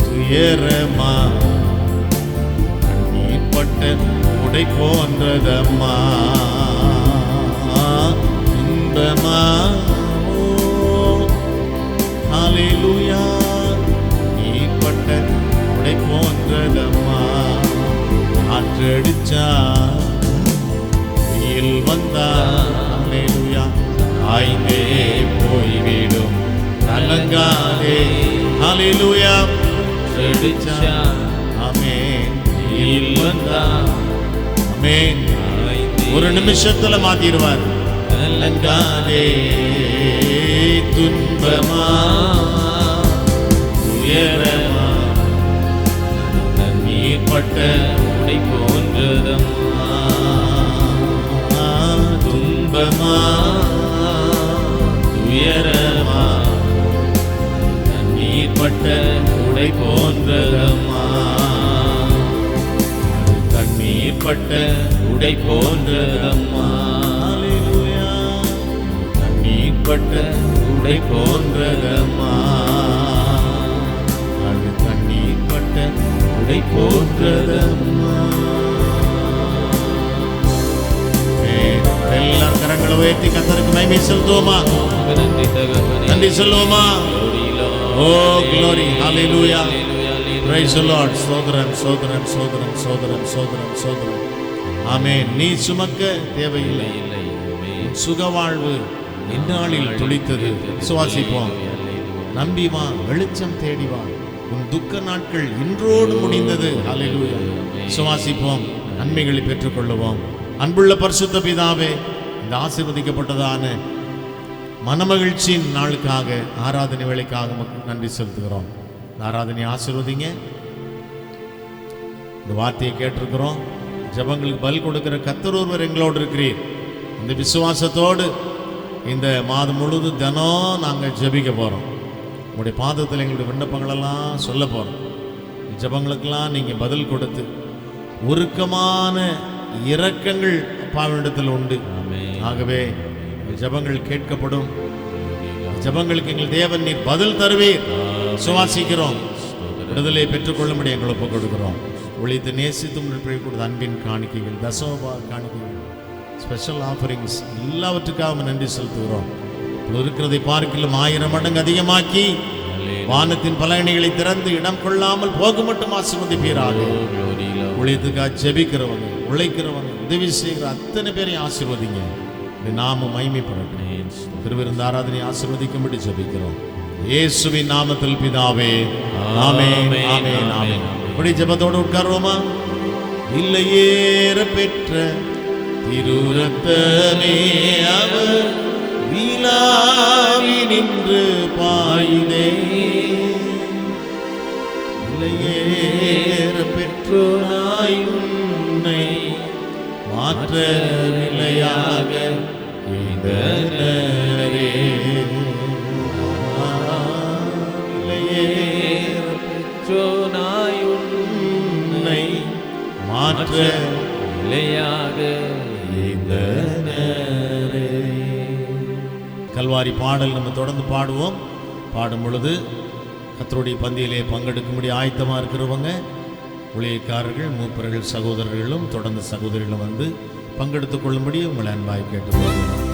துயரமா நீர்பட்ட உடை போன்றதம்மா. துன்பமா ஹல்லேலூயா நீர்பட்ட உடை போன்றதம்மா. ஆற்றடிச்சா வெயில் வந்தா ஹல்லேலூயா ஆய்ந்தே போய்விடும். கலங்காதே. ஹல்லேலூயா ஆற்றடிச்சா ஆமென் வெயில் வந்தா ஆமென் ஒரு நிமிஷத்துல மாத்திடுவார். கலங்காதே. துன்பமா துயரமா நீர்பட்ட உடை போன்றதம்மா. துன்பமா துயரமா நீர்பட்ட உடை போன்றதம்மா. தண்ணீர்பட்ட உடை போன்றதம்மா. ஹல்லேலூயா தண்ணீர்பட்ட உடை போன்றதம்மா. அது தண்ணீர்பட்ட உடை போன்றதம்மா. எல்லாரும் கரங்களை உயர்த்தி கர்த்தருக்கு மகிமை செலுத்துவோமா? நன்றி சொல்லுவோமா? ஓ glory hallelujah praise the Lord. சோதரன் சோதரன் சோதரன் சோதரன் சோதரன் சோதரன் ஆமென். நீ சுமக்க தேவையில்லை. சுகவாழ்வு இந்நாளில் துளித்தது. சுவாசிப்போம். நம்பி வா, வெளிச்சம் தேடி வா. உன் துக்க நாட்கள் இன்றோடு முடிந்தது. ஹல்லேலூயா. சுவாசிப்போம். நன்மைகளை பெற்றுக்கொள்ளுவோம். அன்புள்ள பரிசுத்த பிதாவே, இந்த ஆசீர்வதிக்கப்பட்டதான மனமகிழ்ச்சியின் நாளுக்காக ஆராதனை வேளைக்காக மக்கள் நன்றி செலுத்துகிறோம். இந்த ஆராதனை ஆசீர்வதிங்க. இந்த வார்த்தையை கேட்டிருக்கிறோம். ஜெபங்களுக்கு பதில் கொடுக்கிற கர்த்தர் ஒருவர் எங்களோடு இருக்கிறீர். இந்த விசுவாசத்தோடு இந்த மாதம் முழுவதும் தினம் நாங்கள் ஜெபிக்க போகிறோம். உங்களுடைய பாதத்தில் எங்களுடைய விண்ணப்பங்களெல்லாம் சொல்ல போகிறோம். ஜெபங்களுக்கெல்லாம் நீங்கள் பதில் கொடுத்து உருக்கமான இரக்கங்கள் அப்பாவிடத்தில் உண்டு. ஆகவே ஜெபங்கள் கேட்கப்படும். ஜெபங்களுக்கு எங்கள் தேவன் நீர் பதில் தருவீர். சுவாசிக்கிறோம். விடுதலை பெற்றுக்கொள்ளும்படி எங்களை ஒப்புக் கொடுக்கிறோம். ஒழித்து நேசித்து கொடுத்த அன்பின் காணிக்கைகள், தசோபா காணிக்கைகள், ஸ்பெஷல் ஆஃபரிங்ஸ் எல்லாவற்றுக்காக நன்றி செலுத்துகிறோம். இருக்கிறதை பார்க்கலும் 1000 மடங்கு அதிகமாக்கி வானத்தின் பலகணிகளை திறந்து இடம் கொள்ளாமல் போக மட்டும் ஆசீர்வதிப்பீராக. ஊழியத்துக்காக ஜெபிக்கிறவங்க, உழைக்கிறவங்க, உதவி செய்கிற அத்தனை பேரையும் ஆசீர்வதிங்க. நாம மகிமைப்படட்டும். திருவிருந்த ஆராதனை ஆசீர்வதிக்கும்படி ஜெபிக்கிறோம் இயேசுவின் நாமத்தில் பிதாவே. ஆமென் ஆமென் ஆமென். இப்படி ஜெபத்தோடு உட்காருவோமா? இல்லையேற பெற்ற திருரத்தமே அவர் விழாவி நின்று பாயுதே. விலையேற பெற்றோனாய் உன்னை மாற்ற விலையாக ஈந்தனரே. விலையேற பெற்றோனாய் உன்னை மாற்ற விலையாக ஈந்தனரே. கல்வாரி பாடல் நம்ம தொடர்ந்து பாடுவோம். பாடும் பொழுது கர்த்தருடைய பந்தியிலே பங்கெடுக்கும்படி ஆயத்தமாக இருக்கிறவங்க ஊழியக்காரர்கள், மூப்பர்கள், சகோதரர்களும் தொடர்ந்து சகோதரிகளும் வந்து பங்கெடுத்துக் கொள்ளும்படி உங்களை அன்பாய் கேட்டுக்கொள்கிறோம்.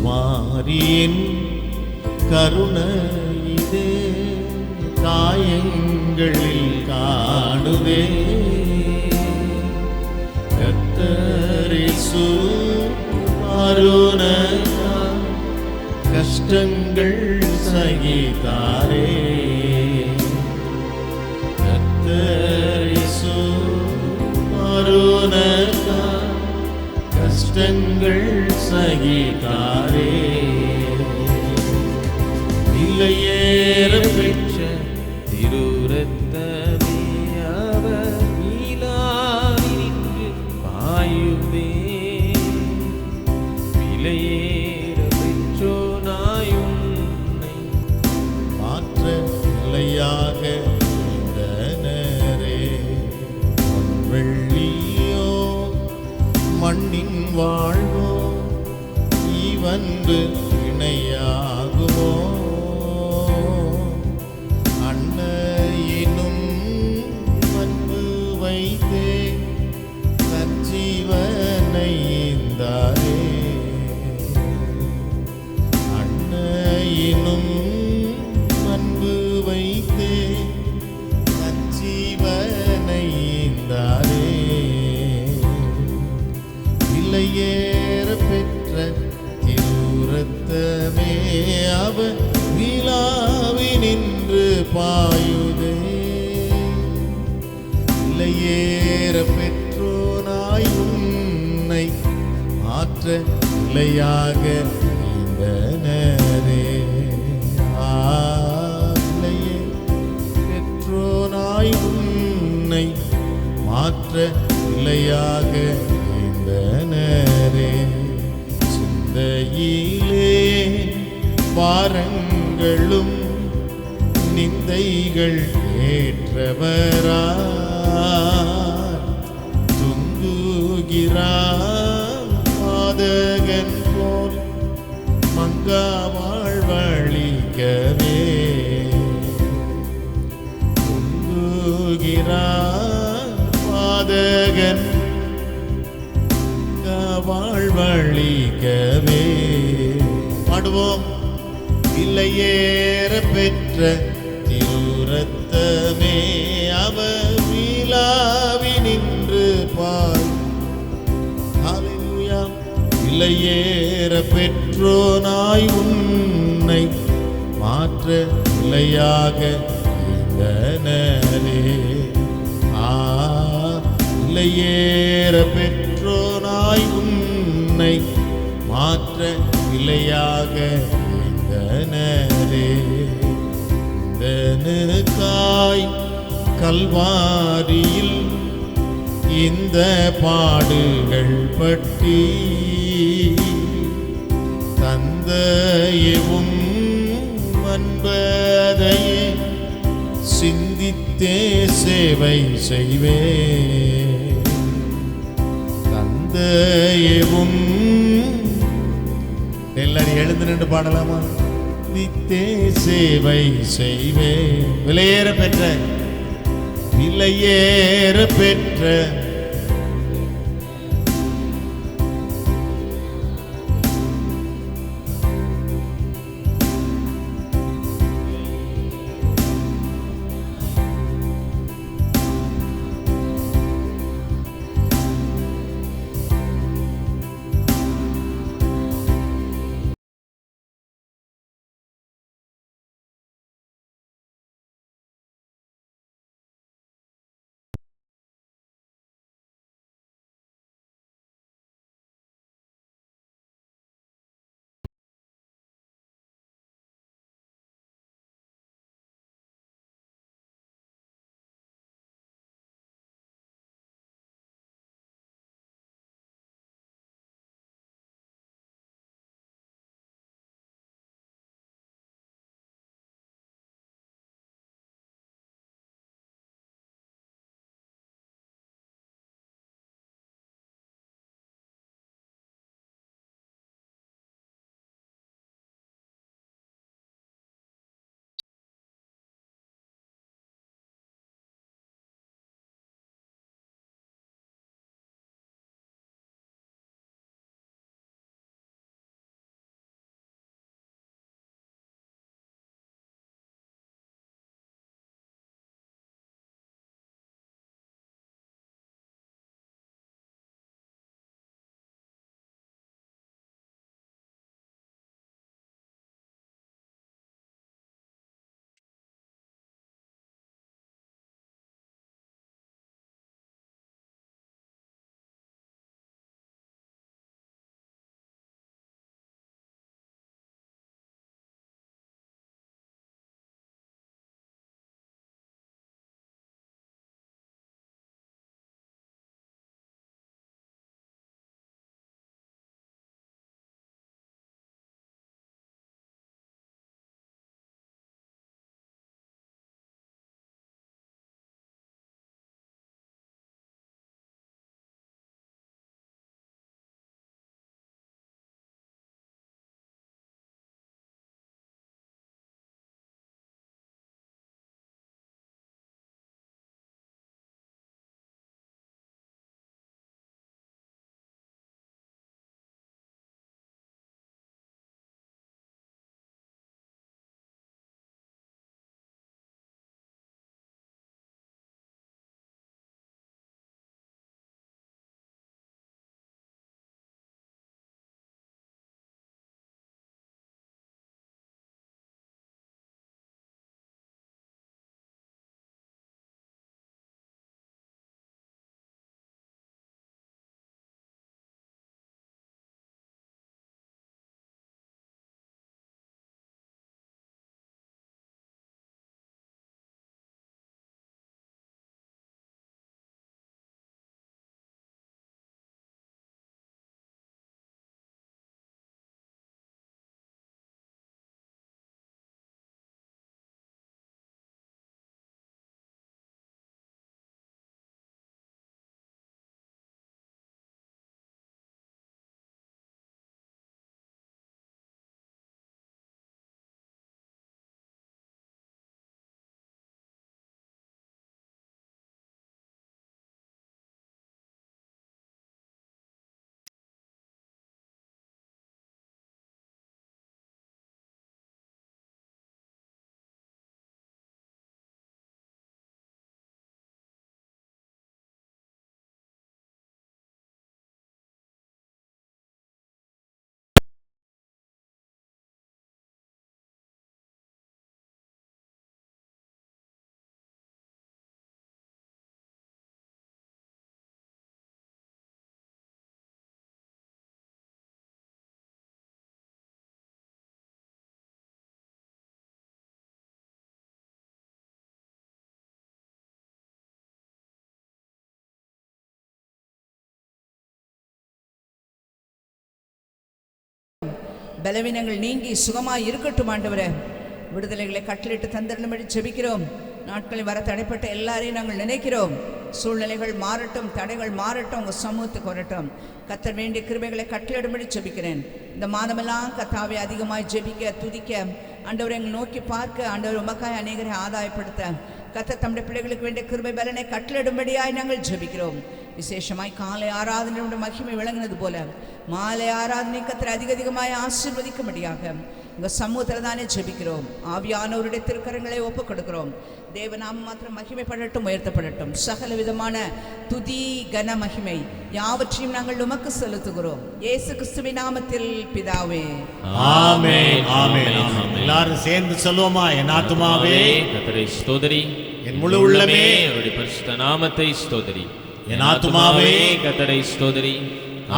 கல்வாரியின் கருணை இதே காயங்களில் காணுதே. கர்த்தரேசு அருணா கஷ்டங்கள் சகித்தாரே. கர்த்தரேசு அருணா கஷ்டங்கள் சகித்தாரே. விலையேற பெற்ற திருரத்தமே அவர் விழாவி நின்று பாயுதே. விலையேற பெற்றோனாய் உன்னை மாற்ற நிலையாக ஈந்தனரே. வெள்ளியோ மண்ணின் வாழ்வோ இவன்பு இணையாகுமோ. அன்னையினும் அன்பு வைத்தே நற்ஜீவனை ஈந்தாரே. அன்னையினும் அன்பு வைத்தே நற்ஜீவனை ஈந்தாரே. விலையேற பெற்ற திருரத்தமே அவர் விழாவி நின்று பாயுதே. விலையேற பெற்றோனாய் உன்னை மாற்ற விலையாக ஈந்தனரே. விலையே பெற்றோனாய் உன்னை மாற்ற விலையாக ஈந்தனரே. சிந்தையிலே பாரங்களும் நிந்தைகள் ஏற்றவரா துங்குகிறார் பாதகன் போல் மங்கா வாழ்வழிக்கவே. துங்குகிறார் பாதகன் வாழ்வழிக்கவே. பாடுவோம். விலையேற பெற்ற திருரத்தமே அவர் விழாவி நின்று பார். ஹல்லேலூயா. விலையேற பெற்றோனாய் உன்னை மாற்ற விலையாக ஈந்தனரே. விலையேற பெற்றோனாய் உன்னை மாற்ற விலையாக ஈந்தனரே. இந்தனுக்காய் கல்வாரியில் இந்த பாடுகள் பற்றி தந்தையவும் அன்பதையே சிந்தித்தே சேவை செய்வே. தந்தையவும் எல்லாரும் எழுந்து நின்று பாடலாமா? நித்தே சேவை செய்வே. விலையேற பெற்ற பலவீனங்கள் நீங்கி சுகமாய் இருக்கட்டும் ஆண்டவரே. விடுதலைகளை கட்டளிட்டு தந்திரபடி ஜெபிக்கிறோம். நாட்களில் வர தடைப்பட்ட எல்லாரையும் நாங்கள் நினைக்கிறோம். சூழ்நிலைகள் மாறட்டும், தடைகள் மாறட்டும், உங்கள் சமூகத்துக்கு வரட்டும். கர்த்தர் வேண்டிய கிருபைகளை கட்டளிடும்படி ஜெபிக்கிறேன். இந்த மாதமெல்லாம் கர்த்தாவை அதிகமாக ஜெபிக்க, துதிக்க, ஆண்டவரை எங்களை நோக்கி பார்க்க, ஆண்டவர் உமக்காய் அநேகரை ஆதாயப்படுத்த கர்த்தர் தம்முடைய பிள்ளைகளுக்கு வேண்டிய கிருபை பலனை கட்டளிடும்படியாய் நாங்கள் ஜெபிக்கிறோம். விசேஷமாய் காலை ஆராதனையோட மகிமை விளங்கினது போல மாலை ஆராதனை கர்த்தர் அதிகமாய் ஆசீர்வதிக்கும்படியாக உங்கள் சமூகத்தில் தானே ஜெபிக்கிறோம். ஆவியானவருடைய திருக்கரங்களை ஒப்புக் கொடுக்கிறோம். தேவநாமம் மாத்திரம் மகிமைப்படட்டும், உயர்த்தப்படட்டும். சகல விதமான துதி கன மகிமை யாவற்றையும் நாங்கள் உமக்கு செலுத்துகிறோம். இயேசு கிறிஸ்துவின் நாமத்தில் பிதாவே, ஆமென், ஆமென், ஆமென். எல்லாரும் சேர்ந்து சொல்லுவோமா? என் ஆத்துமாவே கர்த்தரை ஸ்தோத்திரி, என் முழு உள்ளமே அவருடைய பரிசுத்த நாமத்தை ஸ்தோத்திரி. என் ஆத்துமாவே கர்த்தரை ஸ்தோத்திரி,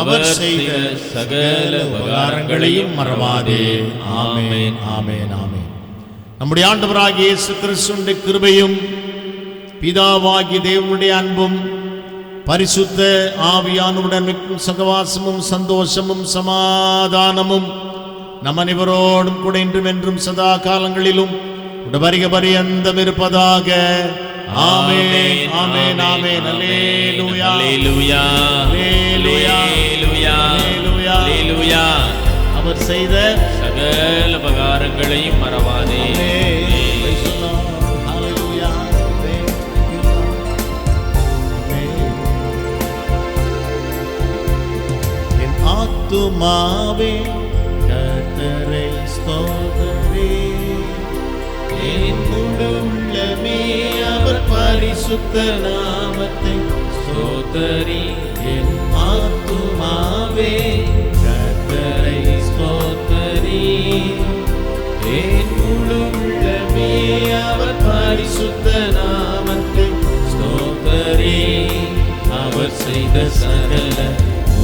அவர் செய்த சகல உபகாரங்களையும் மறவாதே. ஆமென், ஆமென், ஆமென். நம்முடைய ஆண்டவராகிய இயேசு கிறிஸ்துவின் கிருபையும் பிதாவாகிய தேவனுடைய அன்பும் பரிசுத்த ஆவியானவருடன் சகவாசமும் சந்தோஷமும் சமாதானமும் நம் அனைவரோடும் கூட இன்றும் என்றும் சதா காலங்களிலும் உடபரிக பரியந்தம் இருப்பதாக. ஆமென், ஆமென், ஆமென். அல்லேலூயா, அல்லேலூயா, அல்லேலூயா, அல்லேலூயா, அல்லேலூயா. அவர் செய்த சகல உபகாரங்களையும் மறவாதே. Praise the Lord. Hallelujah. Thank you, Lord. Amen. என் ஆத்துமாவே கர்த்தரை ஸ்தோத்திரி, என் முழு உள்ளமே அவர் பரிசுத்த நாமத்தை ஸ்தோத்திரி. என் ஆத்துமாவே கர்த்தரை ஸ்தோத்திரி, என் முழு உள்ளமே அவர் பரிசுத்த நாமத்தை ஸ்தோத்திரி. அவர் செய்த சகல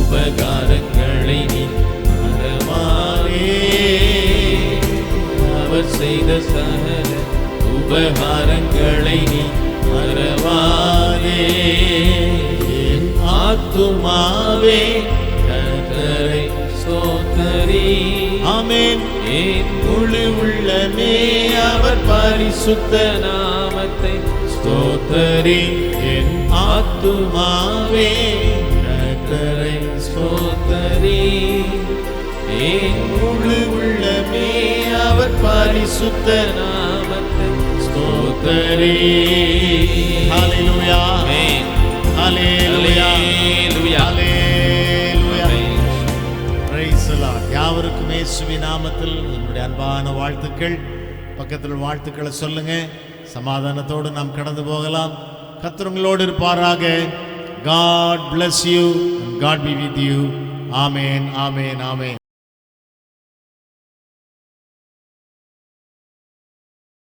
உபகாரங்களை நீ மறவாதே. அவர் செய்த சகல உபகாரங்களை நீ மறவாதே. என் ஆத்துமாவே கர்த்தரை ஸ்தோத்திரி. ஆமென். என் முழு உள்ளமே அவர் பரிசுத்த நாமத்தை ஸ்தோத்திரி. என் ஆத்துமாவே கர்த்தரை ஸ்தோத்திரி. என் முழு உள்ளமே அவர் பரிசுத்த நாமத்தை ஸ்தோத்திரி. ஹல்லேலூயா, ஆமென். ஹல்லேலூயா, அல்லேலூயா, ஹல்லேலூயா. ஆமென். Praise the Lord. யாவருக்கும் இயேசுவின் நாமத்தில் என்னுடைய அன்பான வாழ்த்துக்கள். பக்கத்தில் வாழ்த்துக்களை சொல்லுங்க. சமாதானத்தோடு நாம் கடந்து போகலாம். கர்த்தர் உங்களோடு இருப்பாராக. God bless you and God be with you. Amen, amen, amen.